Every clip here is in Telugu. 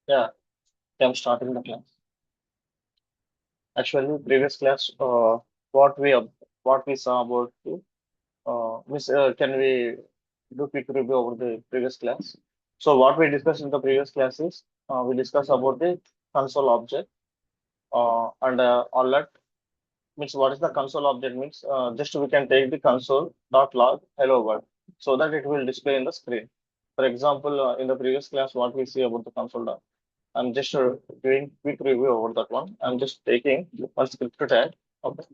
Yeah, I'm starting the class. Actually, previous class, what we ob- what we saw about can we do quick review over the previous class? So what we discussed in the previous class is we discussed about the console object and alert means what is the console object means just we can take the console dot log hello world so that it will display in the screen. For example, in the previous class, what we see about the console dot. I'm just doing quick review over that one. I'm just taking one script tag, okay,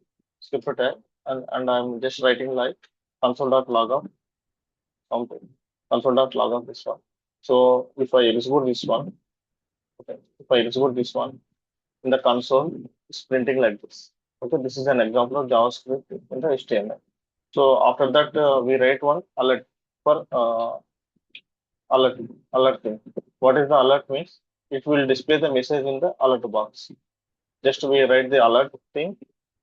script tag, and I'm just writing like console.log something, console.log this one. So if I execute this one, okay, if I execute this one in the console, it's printing like this. Okay, this is an example of JavaScript in the HTML. So after that, we write one alert for alert alert thing. What is the alert means? It will display the message in the alert box. Just we write the alert thing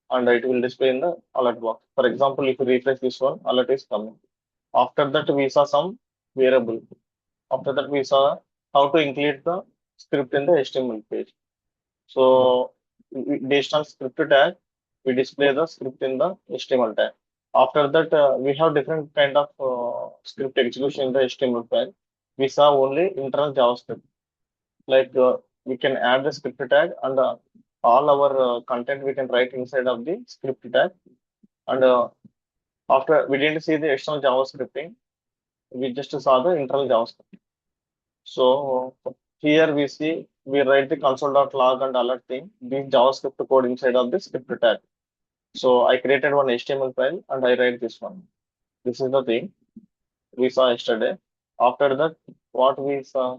and it will display in the alert box. For example, if you refresh this one, alert is coming. After that, we saw some variable. After that, we saw how to include the script in the HTML page. So based on script tag, we display the script in the HTML tag. After that, we have different kind of script execution in the HTML file. We saw only internal JavaScript. Like we can add the script tag and all our content we can write inside of the script tag. And after we didn't see the external JavaScripting, we just saw the internal JavaScript. So here we see we write the console.log and alert thing, the JavaScript code inside of the script tag. So I created one HTML file and I write this one. This is the thing we saw yesterday. After that, what we saw,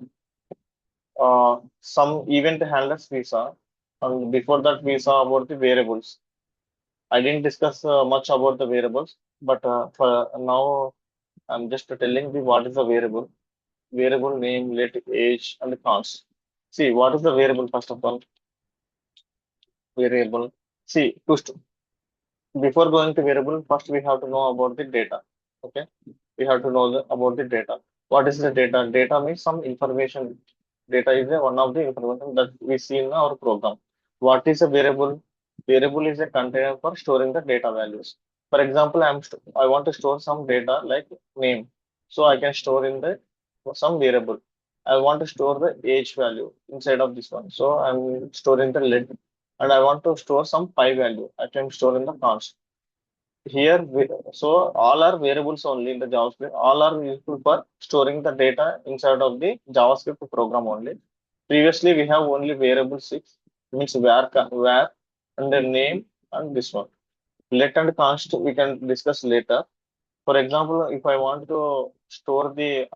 some event handlers we saw, and before that we saw about the variables. I didn't discuss much about the variables, but for now I'm just telling you what is the variable. Variable name, let age, and const. See, what is the variable first of all? Variable. See, before going to variable, first we have to know about the data. Okay, we have to know about the data. What is the data? Data means some information. Data is one of the information that we see in our program. What is a variable? Variable is a container for storing the data values. For example, I want to store some data like name, so I can store in the some variable. I want to store the age value inside of this one, so I'm storing the let, and I want to store some pi value. I can store in the const. Here, so all are variables only in the JavaScript. All are useful for storing the data inside of the JavaScript program only. Previously, we have only variable six, means where and the name and this one. Let and const we can discuss later. For example, if I want to store the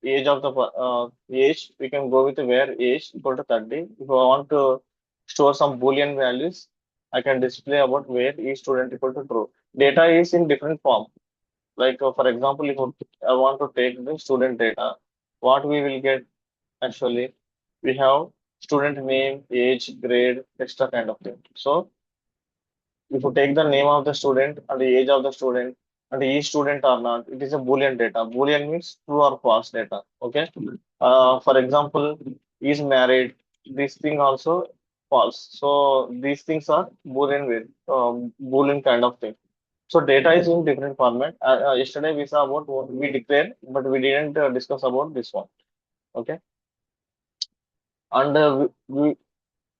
age of the age, we can go with where age equal to 30. If I want to store some Boolean values, I can display about where each student equal to true. Data is in different form. Like for example, if I want to take the student data, what we will get actually, we have student name, age, grade, extra kind of thing. So if you take the name of the student and the age of the student and each student or not, it is a Boolean data. Boolean means true or false data. Okay. For example, is married. This thing also false. So these things are Boolean kind of thing. So data is in different format. Yesterday we saw about what we declared, but we didn't discuss about this one. Okay. And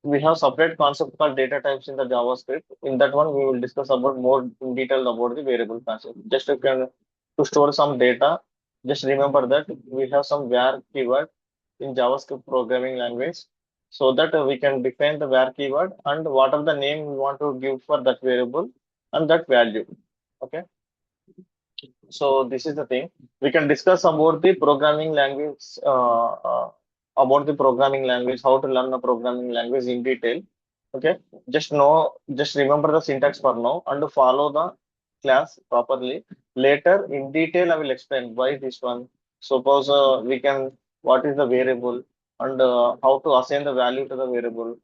we have separate concept called data types in the JavaScript. In that one, we will discuss about more in detail about the variable concept. Just to store some data, just remember that we have some var keyword in JavaScript programming language, so that we can define the var keyword and what are the name we want to give for that variable and that value. Okay. So this is the thing. We can discuss about the programming language, how to learn a programming language in detail. Okay, just remember the syntax for now and follow the class properly. Later, in detail, I will explain why this one. Suppose what is the variable and how to assign the value to the variable.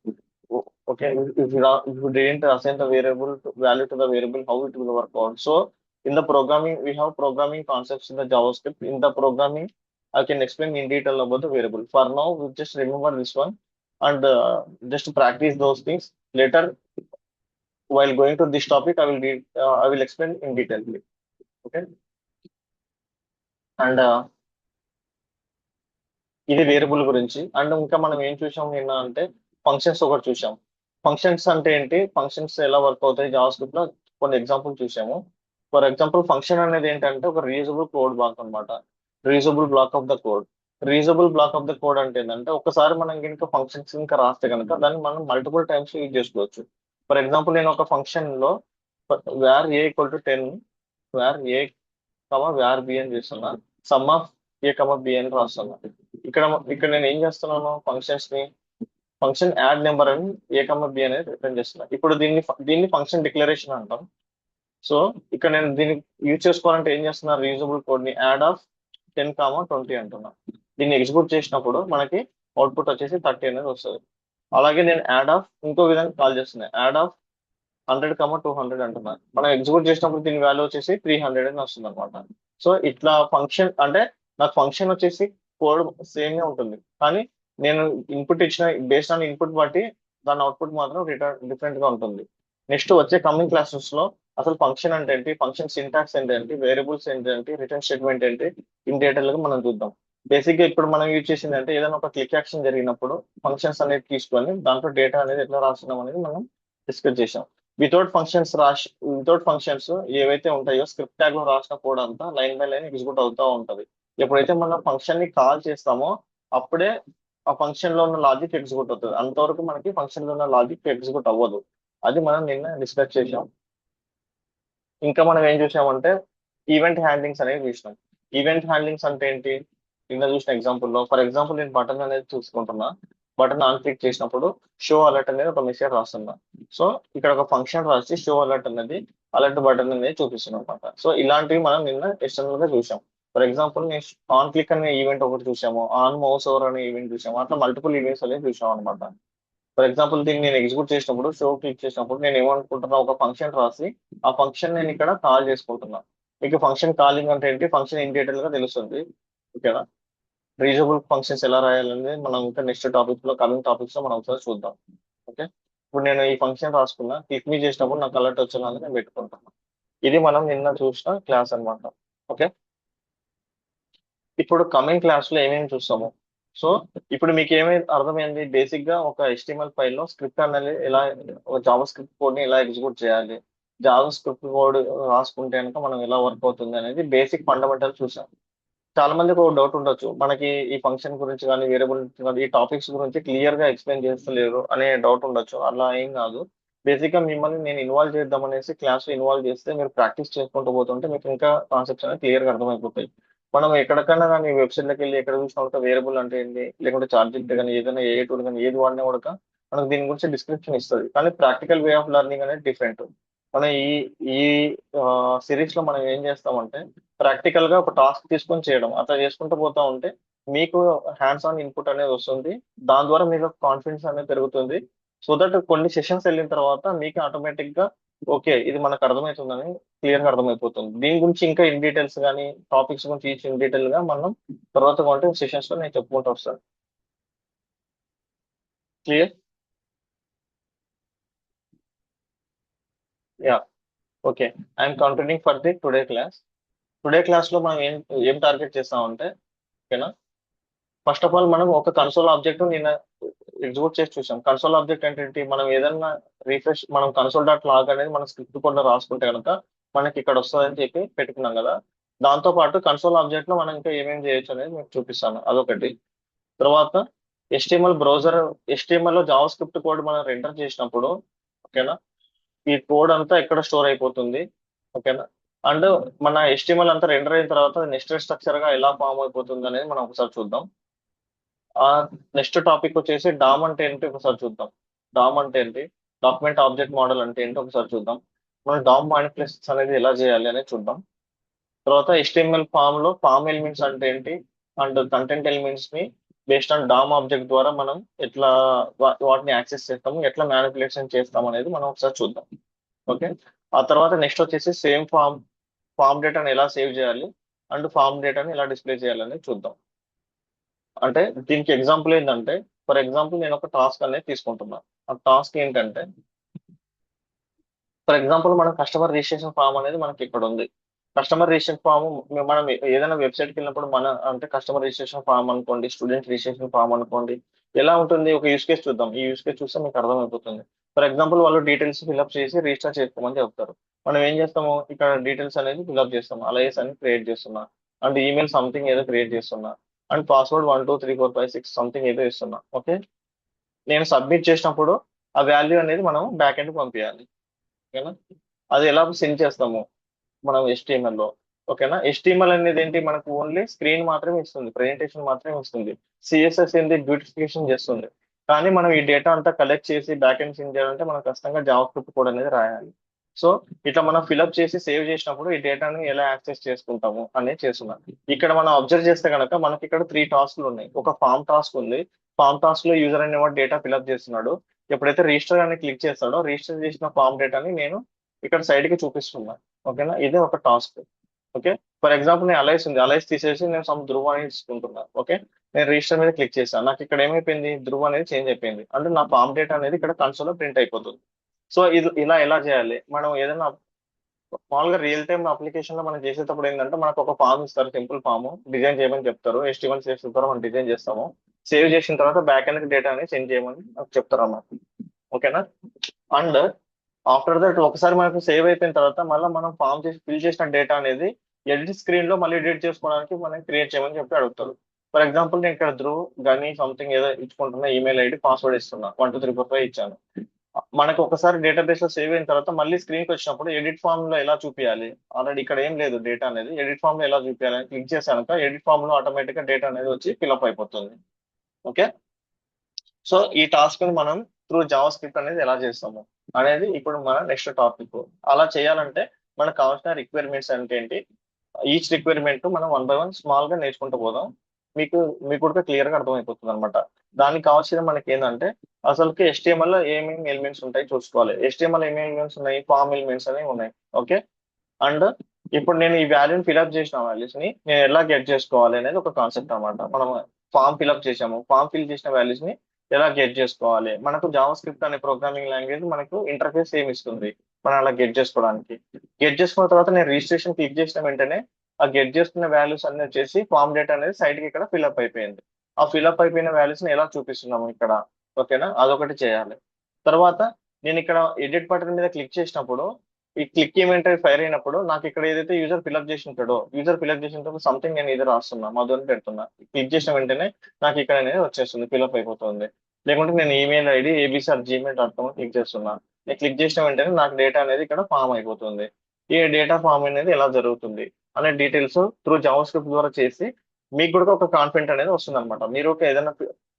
Okay, if you didn't assign the value to the variable, how it will work out. So in the programming, we have programming concepts in the JavaScript. In the programming, I can explain in detail about the variable. For now, we just remember this one and just practice those things. Later, while going to this topic, I will explain in detail. Okay, and ఇది వేరియబుల్ గురించి. అండ్ ఇంకా మనం ఏం చూసాం నిన్న అంటే ఫంక్షన్స్ ఒకటి చూసాం. ఫంక్షన్స్ అంటే ఏంటి, ఫంక్షన్స్ ఎలా వర్క్ అవుతాయి జావా స్క్రిప్ట్ లో కొన్ని ఎగ్జాంపుల్ చూసాము. ఫర్ ఎగ్జాంపుల్ ఫంక్షన్ అనేది ఏంటంటే ఒక రీయూజబుల్ కోడ్ బ్లాక్ అన్నమాట. Reusable black of the code. Reusable black of the code అంటే ఏంటంటే ఒకసారి మనం కనుక ఫంక్షన్స్ ఇంకా రాస్తే కనుక దాన్ని మనం మల్టిపుల్ టైమ్స్ యూజ్ చేసుకోవచ్చు. ఫర్ ఎగ్జాంపుల్ నేను ఒక ఫంక్షన్ లో var a equal to 10, var a var b అని చేస్తున్నా, సమ్ ఆఫ్ ఏ బి అని రాస్తున్నా. ఇక్కడ ఇక్కడ నేను ఏం చేస్తున్నాను, ఫంక్షన్స్ ని ఫంక్షన్ యాడ్ నెంబర్ అని ఏ బి అనేది రిటర్న్ చేస్తున్నా. ఇప్పుడు దీన్ని ఫంక్షన్ డిక్లరేషన్ అంటాం. సో ఇక్కడ నేను దీన్ని యూజ్ చేసుకోవాలంటే ఏం చేస్తున్నా, రీయూజబుల్ కోడ్ ని యాడ్ ఆఫ్ 10, 20 అంటున్నా. దీన్ని ఎగ్జిక్యూట్ చేసినప్పుడు మనకి అవుట్పుట్ వచ్చేసి 30 అనేది వస్తుంది. అలాగే నేను యాడ్ ఆఫ్ ఇంకో విధంగా కాల్ చేస్తున్నా, యాడ్ ఆఫ్ 100, 200 అంటున్నాను. మనం ఎగ్జిక్యూట్ చేసినప్పుడు దీని వాల్యూ వచ్చేసి 300 అని వస్తుంది అనమాట. సో ఇట్లా ఫంక్షన్ అంటే నాకు ఫంక్షన్ వచ్చేసి కోడ్ సేమ్ గా ఉంటుంది, కానీ నేను ఇన్పుట్ ఇచ్చిన బేస్డ్ ఆన్ ఇన్పుట్ బట్టి దాని అవుట్పుట్ మాత్రం డిఫరెంట్ గా ఉంటుంది. నెక్స్ట్ వచ్చే కమింగ్ క్లాసెస్ లో అసలు ఫంక్షన్ అంటే ఏంటి, ఫంక్షన్ సింటాక్స్ ఏంటి, వేరియబుల్స్ ఏంటి, రిటర్న్ స్టేట్మెంట్ ఏంటి, ఇన్ డీటెయిల్ గా మనం చూద్దాం. బేసిక్ గా ఇప్పుడు మనం యూజ్ చేసింది అంటే ఏదైనా ఒక క్లిక్ యాక్షన్ జరిగినప్పుడు ఫంక్షన్స్ అనేది తీసుకొని దాంట్లో డేటా అనేది ఎట్లా రాస్తున్నాం అనేది మనం డిస్కస్ చేసాం. వితౌట్ ఫంక్షన్స్ ఏవైతే ఉంటాయో స్క్రిప్ట్ ట్యాగ్ లో రాసిన కోడ్ అంతా లైన్ బై లైన్ ఎగ్జిక్యూట్ అవుతూ ఉంటది. ఎప్పుడైతే మనం ఫంక్షన్ ని కాల్ చేస్తామో అప్పుడే ఆ ఫంక్షన్ లో ఉన్న లాజిక్ ఎగ్జిక్యూట్ అవుతుంది. అంతవరకు మనకి ఫంక్షన్ లో ఉన్న లాజిక్ ఎగ్జిక్యూట్ అవ్వదు. అది మనం నిన్న డిస్కస్ చేసాం. ఇంకా మనం ఏం చూసామంటే ఈవెంట్ హ్యాండ్లింగ్స్ అనేవి చూసినాం. ఈవెంట్ హ్యాండ్లింగ్స్ అంటే ఏంటి, నిన్న చూసిన ఎగ్జాంపుల్ లో ఫర్ ఎగ్జాంపుల్ నేను బటన్ అనేది చూసుకుంటున్నా. బటన్ ఆన్ క్లిక్ చేసినప్పుడు షో అలర్ట్ అనేది ఒక మెసేజ్ రాస్తున్నా. సో ఇక్కడ ఒక ఫంక్షన్ రాసి షో అలర్ట్ అనేది అలర్ట్ బటన్ అనేది చూపిస్తున్నాం అనమాట. సో ఇలాంటివి మనం నిన్న ఎక్స్టర్నల్ గా చూసాం. ఫర్ ఎగ్జాంపుల్ నేను ఆన్ క్లిక్ అనే ఈవెంట్ ఒకటి చూసాము, ఆన్ మౌస్ ఓవర్ అనే ఈవెంట్ చూసాము, అట్లా మల్టిపుల్ ఈవెంట్స్ అనేవి చూసాం అనమాట. ఫర్ ఎగ్జాంపుల్ దీన్ని నేను ఎగ్జిక్యూట్ చేసినప్పుడు షో క్లిక్ చేసినప్పుడు నేను ఏమనుకుంటున్నా, ఒక ఫంక్షన్ రాసి ఆ ఫంక్షన్ నేను ఇక్కడ కాల్ చేసుకుంటున్నా. మీకు ఫంక్షన్ కాలింగ్ అంటే ఏంటి, ఫంక్షన్ ఇన్ డీటెయిల్ గా తెలుస్తుంది. ఓకేనా, రీజనబుల్ ఫంక్షన్స్ ఎలా రాయాలనేది మనం ఇంకా నెక్స్ట్ టాపిక్ లో కమింగ్ టాపిక్స్ లో మనం ఒకసారి చూద్దాం. ఓకే, ఇప్పుడు నేను ఈ ఫంక్షన్ రాసుకున్నా, క్లిక్ మీ చేసినప్పుడు నాకు అలర్ట్ వచ్చిందని నేను పెట్టుకుంటాను. ఇది మనం నిన్న చూసిన క్లాస్ అన్నమాట. ఓకే, ఇప్పుడు కమింగ్ క్లాస్ లో ఏమేమి చూస్తాము. సో ఇప్పుడు మీకు ఏమైంది అర్థమైంది, బేసిక్ గా ఒక HTML ఫైల్ లో స్క్రిప్ట్ అనేది ఎలా, ఒక జావా స్క్రిప్ట్ కోడ్ ని ఎలా ఎగ్జిక్యూట్ చేయాలి, జావా స్క్రిప్ట్ కోడ్ రాసుకుంటే కనుక మనం ఎలా వర్క్ అవుతుంది అనేది బేసిక్ ఫండమెంటల్ చూసాం. చాలా మందికి ఒక డౌట్ ఉండొచ్చు, మనకి ఈ ఫంక్షన్ గురించి కానీ వేరియబుల్ కానీ ఈ టాపిక్స్ గురించి క్లియర్ గా ఎక్స్ప్లెయిన్ చేస్తలేరు అనే డౌట్ ఉండొచ్చు. అలా ఏం కాదు. బేసిక్ గా మిమ్మల్ని నేను ఇన్వాల్వ్ చేద్దాం అనేసి క్లాస్ లో ఇన్వాల్వ్ చేస్తే మీరు ప్రాక్టీస్ చేసుకుంటూ పోతుంటే మీకు ఇంకా కాన్సెప్ట్స్ అనేది క్లియర్ గా అర్థమైపోతాయి. మనం ఎక్కడికైనా కానీ వెబ్సైట్ లోకి వెళ్ళి ఎక్కడ చూసినా కూడా వేరియబుల్ అంటే ఏంటి, లేకుంటే చార్జెక్ట్ కానీ ఏదైనా ఏ టూల్ కానీ ఏది వాడినా కూడా మనకు దీని గురించి డిస్క్రిప్షన్ ఇస్తుంది. కానీ ప్రాక్టికల్ వే ఆఫ్ లెర్నింగ్ అనేది డిఫరెంట్. మనం ఈ ఈ సిరీస్ లో మనం ఏం చేస్తామంటే ప్రాక్టికల్ గా ఒక టాస్క్ తీసుకొని చేయడం, అట్లా చేసుకుంటూ పోతా ఉంటే మీకు హ్యాండ్స్ ఆన్ ఇన్పుట్ అనేది వస్తుంది. దాని ద్వారా మీకు కాన్ఫిడెన్స్ అనేది పెరుగుతుంది. సో దట్ కొన్ని సెషన్స్ వెళ్ళిన తర్వాత మీకు ఆటోమేటిక్ గా ఓకే ఇది మనకు అర్థమవుతుందని క్లియర్ గా అర్థమైపోతుంది. దీని గురించి ఇంకా ఇన్ డీటెయిల్స్ కానీ టాపిక్స్ గురించి ఈచ్ ఇన్ డీటెయిల్ గా మనం తర్వాత కొంటే సెషన్స్ లో నేను చెప్పుకుంటూ వస్తాను. Clear? Yeah, okay. I'm continuing for the today class. Today class లో మనం ఏం ఏం టార్గెట్ చేస్తామంటే, ఓకేనా, ఫస్ట్ ఆఫ్ ఆల్ మనం ఒక కన్సోల్ ఆబ్జెక్ట్ నిన్న ఎగ్జిక్యూట్ చేసి చూసాం. కన్సోల్ ఆబ్జెక్ట్ అంటే ఏంటి, మనం ఏదన్నా రిఫ్రెష్ మనం కన్సోల్ డాట్ లాగ్ అనేది మన స్క్రిప్ట్ కూడా రాసుకుంటే కనుక మనకి ఇక్కడ వస్తుందని చెప్పి పెట్టుకున్నాం కదా. దాంతో పాటు కన్సోల్ ఆబ్జెక్ట్ లో మనం ఇంకా ఏమేమి చేయొచ్చు అనేది మీకు చూపిస్తాను, అదొకటి. తర్వాత HTML లో జావా స్క్రిప్ట్ కోడ్ మనం ఎంటర్ చేసినప్పుడు, ఓకేనా, ఈ కోడ్ అంతా ఎక్కడ స్టోర్ అయిపోతుంది, ఓకేనా, అండ్ మన HTML అంతా రెండర్ అయిన తర్వాత నెస్టెడ్ స్ట్రక్చర్ గా ఎలా ఫామ్ అయిపోతుంది అనేది మనం ఒకసారి చూద్దాం. ఆ నెక్స్ట్ టాపిక్ వచ్చేసి డామ్ అంటే ఏంటి ఒకసారి చూద్దాం. డామ్ అంటే ఏంటి, డాక్యుమెంట్ ఆబ్జెక్ట్ మోడల్ అంటే ఏంటి ఒకసారి చూద్దాం. మనం డామ్ మానిపులేషన్స్ అనేది ఎలా చేయాలి అనేది చూద్దాం. తర్వాత HTML ఫామ్ లో ఫామ్ ఎలిమెంట్స్ అంటే ఏంటి, అండ్ కంటెంట్ ఎలిమెంట్స్ ని బేస్డ్ ఆన్ డామ్ ఆబ్జెక్ట్ ద్వారా మనం ఎట్లా వాటిని యాక్సెస్ చేస్తాము, ఎట్లా మ్యానిపులేషన్ చేస్తాం అనేది మనం ఒకసారి చూద్దాం. ఓకే, ఆ తర్వాత నెక్స్ట్ వచ్చేసి సేమ్ ఫామ్ డేటాని ఎలా సేవ్ చేయాలి అండ్ ఫామ్ డేటాని ఎలా డిస్ప్లే చేయాలని చూద్దాం. అంటే దీనికి ఎగ్జాంపుల్ ఏంటంటే, ఫర్ ఎగ్జాంపుల్ నేను ఒక టాస్క్ అనేది తీసుకుంటున్నా. ఆ టాస్క్ ఏంటంటే, ఫర్ ఎగ్జాంపుల్ మన కస్టమర్ రిజిస్ట్రేషన్ ఫామ్ అనేది మనకి ఇక్కడ ఉంది. కస్టమర్ రిజిస్ట్రేషన్ ఫామ్ మనం ఏదైనా వెబ్సైట్కి వెళ్ళినప్పుడు మన అంటే కస్టమర్ రిజిస్ట్రేషన్ ఫామ్ అనుకోండి, స్టూడెంట్ రిజిస్ట్రేషన్ ఫామ్ అనుకోండి, ఎలా ఉంటుంది ఒక యూస్ కేస్ చూద్దాం. ఈ యూస్ కేస్ చూస్తే మీకు అర్థమైపోతుంది. ఫర్ ఎగ్జాంపుల్ వాళ్ళు డీటెయిల్స్ ఫిల్అప్ చేసి రిజిస్టర్ చేసుకోమని చెప్తారు. మనం ఏం చేస్తాము, ఇక్కడ డీటెయిల్స్ అనేది ఫిల్అప్ చేస్తాం, అలాగే అని క్రియేట్ చేస్తున్నా, అండ్ ఈమెయిల్ సంథింగ్ ఏదో క్రియేట్ చేస్తున్నా, అండ్ పాస్వర్డ్ 1 2 3 4 5 6 సంథింగ్ ఏదో ఇస్తున్నా. ఓకే, నేను సబ్మిట్ చేసినప్పుడు ఆ వాల్యూ అనేది మనం బ్యాక్ ఎండ్ పంపించాలి. ఓకేనా, అది ఎలా సెండ్ చేస్తాము మనం HTML లో. ఓకేనా, HTML అనేది ఏంటి, మనకు ఓన్లీ స్క్రీన్ మాత్రమే ఇస్తుంది, ప్రెజెంటేషన్ మాత్రమే ఇస్తుంది. CSS ఏంటి, బ్యూటిఫికేషన్ చేస్తుంది. కానీ మనం ఈ డేటా అంతా కలెక్ట్ చేసి బ్యాక్ ఎండ్ సెండ్ చేయాలంటే మనం ఖచ్చితంగా జావా స్క్రిప్ట్ కోడ్ అనేది రాయాలి. సో ఇట్లా మనం ఫిల్అప్ చేసి సేవ్ చేసినప్పుడు ఈ డేటాని ఎలా యాక్సెస్ చేసుకుంటాము అనేది చేస్తున్నాం. ఇక్కడ మనం అబ్జర్వ్ చేస్తే కనుక మనకి ఇక్కడ 3 టాస్క్లు ఉన్నాయి. ఒక ఫామ్ టాస్క్ ఉంది. ఫామ్ టాస్క్ లో యూజర్ అనేవాడు డేటా ఫిల్అప్ చేస్తున్నాడు. ఎప్పుడైతే రిజిస్టర్ అని క్లిక్ చేస్తాడో రిజిస్టర్ చేసిన ఫామ్ డేటాని నేను ఇక్కడ సైడ్ కి చూపిస్తున్నా. ఓకేనా, ఇదే ఒక టాస్క్. ఓకే, ఫర్ ఎగ్జాంపుల్ నేను అలైస్ ఉంది, అలైస్ తీసేసి నేను సమ్ ధ్రువ అనేది తీసుకుంటున్నా. ఓకే, నేను రిజిస్టర్ మీద క్లిక్ చేశాను, నాకు ఇక్కడ ఏమైపోయింది, ధ్రువ అనేది చేంజ్ అయిపోయింది. అంటే నా ఫామ్ డేటా అనేది ఇక్కడ కన్సోల్ లో ప్రింట్ అయిపోతుంది. సో ఇది ఇలా ఎలా చేయాలి, మనం ఏదైనా మామూలుగా రియల్ టైమ్ అప్లికేషన్ లో మనం చేసేటప్పుడు ఏంటంటే మనకు ఒక ఫామ్ ఇస్తారు, సింపుల్ ఫామ్ డిజైన్ చేయమని చెప్తారు. HTML చేసిన తర్వాత మనం డిజైన్ చేస్తాము. సేవ్ చేసిన తర్వాత బ్యాక్ ఎండ్ డేటా అనేది సెండ్ చేయమని నాకు చెప్తారు అన్నమాట. ఓకేనా, అండ్ ఆఫ్టర్ దట్ ఒకసారి మనకు సేవ్ అయిపోయిన తర్వాత మళ్ళీ మనం ఫామ్ చేసి ఫిల్ చేసిన డేటా అనేది ఎడిట్ స్క్రీన్ లో మళ్ళీ ఎడిట్ చేసుకోవడానికి మనం క్రియేట్ చేయమని చెప్పి అడుగుతారు. ఫర్ ఎగ్జాంపుల్ నేను ఇక్కడ ధ్రువ్ గని సంథింగ్ ఏదో ఇచ్చుకుంటున్నా, ఈమెయిల్ ఐడి పాస్వర్డ్ ఇస్తున్నా, 1 2 3 4 5 ఇచ్చాను. మనకు ఒకసారి డేటాబేస్ లో సేవ్ అయిన తర్వాత మళ్ళీ స్క్రీన్ కి వచ్చినప్పుడు ఎడిట్ ఫామ్ లో ఎలా చూపించాలి, ఆల్రెడీ ఇక్కడ ఏం లేదు డేటా అనేది, ఎడిట్ ఫామ్ లో ఎలా చూపించాలి అని క్లిక్ చేశాక ఎడిట్ ఫామ్ లో ఆటోమేటిక్ గా డేటా అనేది వచ్చి ఫిల్అప్ అయిపోతుంది. ఓకే, సో ఈ టాస్క్ ని మనం త్రూ జావా స్క్రిప్ట్ అనేది ఎలా చేస్తాము అనేది ఇప్పుడు మన నెక్స్ట్ టాపిక్. అలా చేయాలంటే మనకు కావాల్సిన రిక్వైర్మెంట్స్ అంటే ఏంటి, ఈచ్ రిక్వైర్మెంట్ మనం 1 by 1 స్మాల్ గా నేర్చుకుంటూ పోదాం. మీకు మీకు కూడా క్లియర్ గా అర్థమైపోతుంది అనమాట. దానికి కావాల్సిన మనకి ఏంటంటే అసలుకి HTML లో ఏమేమి ఎలిమెంట్స్ ఉంటాయి చూసుకోవాలి. HTML ఏమేమి ఎలిమెంట్స్ ఉన్నాయి, ఫామ్ ఎలిమెంట్స్ అనేవి ఉన్నాయి. ఓకే, అండ్ ఇప్పుడు నేను ఈ వాల్యూని ఫిల్అప్ చేసిన వాల్యూస్ ని నేను ఎలా గెట్ చేసుకోవాలి అనేది ఒక కాన్సెప్ట్ అన్నమాట. మనం ఫామ్ ఫిల్అప్ చేసాము, ఫామ్ ఫిల్ చేసిన వాల్యూస్ ని ఎలా గెట్ చేసుకోవాలి. మనకు జావా స్క్రిప్ట్ అనే ప్రోగ్రామింగ్ లాంగ్వేజ్ మనకు ఇంటర్ఫేస్ ఏమి ఇస్తుంది మనం అలా గెట్ చేసుకోవడానికి. గెట్ చేసుకున్న తర్వాత నేను రిజిస్ట్రేషన్ క్లిక్ చేసిన వెంటనే ఆ గెట్ చేసుకున్న వాల్యూస్ అన్ని వచ్చేసి ఫామ్ డేటా అనేది సైడ్ కి ఇక్కడ ఫిల్అప్ అయిపోయింది. ఆ ఫిల్అప్ అయిపోయిన వాల్యూస్ ని ఎలా చూపిస్తున్నాము ఇక్కడ. ఓకేనా, అదొకటి చేయాలి. తర్వాత నేను ఇక్కడ ఎడిట్ బటన్ మీద క్లిక్ చేసినప్పుడు ఈ క్లిక్ ఈవెంట్ ఫైర్ అయినప్పుడు నాకు ఇక్కడ ఏదైతే యూజర్ ఫిల్అప్ చేసి ఉంటాడో, యూజర్ ఫిల్అప్ చేసినప్పుడు సంథింగ్ నేను ఇది రాస్తున్నా, మధు అని పెడుతున్నా. క్లిక్ చేసిన వెంటనే నాకు ఇక్కడ అనేది వచ్చేస్తుంది, ఫిల్అప్ అయిపోతుంది. లేకుంటే నేను ఈమెయిల్ ఐడి abc@gmail.com క్లిక్ చేస్తున్నా, నేను క్లిక్ చేసిన వెంటనే నాకు డేటా అనేది ఇక్కడ ఫామ్ అయిపోతుంది. ఈ డేటా ఫామ్ అనేది ఎలా జరుగుతుంది అనే డీటెయిల్స్ త్రూ జావా స్క్రిప్ట్ ద్వారా చేసి మీకు కూడా ఒక కాన్ఫిడెంట్ అనేది వస్తుంది అనమాట. మీరు ఒక ఏదైనా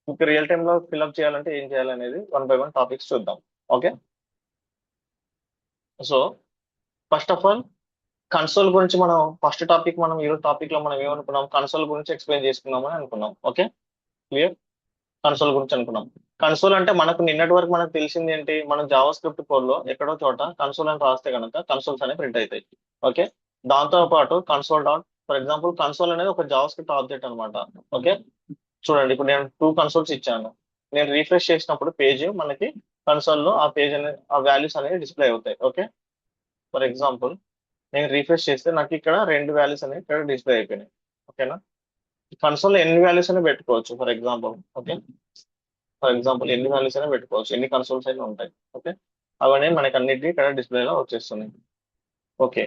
మీకు రియల్ టైమ్ లో ఫిల్అప్ చేయాలంటే ఏం చేయాలనేది 1 by 1 టాపిక్స్ చూద్దాం. Okay, so first of all console గురించి మనం ఫస్ట్ టాపిక్ మనం ఈరోజు టాపిక్ లో మనం ఏమనుకున్నాం, కన్సోల్ గురించి ఎక్స్ప్లెయిన్ చేసుకుందామని అనుకున్నాం. ఓకే, క్లియర్, కన్సోల్ గురించి అనుకున్నాం. కన్సోల్ అంటే మనకు నిన్నటి వరకు మనకు తెలిసింది ఏంటి, మనం జావా స్క్రిప్ట్ కోడ్ లో ఎక్కడో చోట కన్సోల్ అని రాస్తే కనుక కన్సోల్స్ అనేవి ప్రింట్ అవుతాయి. ఓకే, దాంతో పాటు console dot, for example console అనేది ఒక జావా స్క్రిప్ట్ ఆబ్జెక్ట్ అనమాట. ఓకే, చూడండి ఇప్పుడు నేను 2 కన్సోల్స్ ఇచ్చాను. నేను రీఫ్రెష్ చేసినప్పుడు పేజ్ మనకి కన్సోల్ లో ఆ పేజ్ అనేది ఆ వాల్యూస్ అనేవి డిస్ప్లే అవుతాయి. ఓకే, ఫర్ ఎగ్జాంపుల్ నేను రీఫ్రెష్ చేస్తే నాకు ఇక్కడ 2 వాల్యూస్ అనేవి ఇక్కడ డిస్ప్లే అయిపోయినాయి. ఓకేనా, కన్సోల్ లో ఎన్ని వాల్యూస్ అయినా పెట్టుకోవచ్చు. For example okay, for example ఎన్ని వాల్యూస్ అయినా పెట్టుకోవచ్చు, ఎన్ని కన్సోల్స్ అయినా ఉంటాయి. ఓకే, అవన్నీ మనకి అన్నిటి ఇక్కడ డిస్ప్లేలో వచ్చేస్తున్నాయి. ఓకే,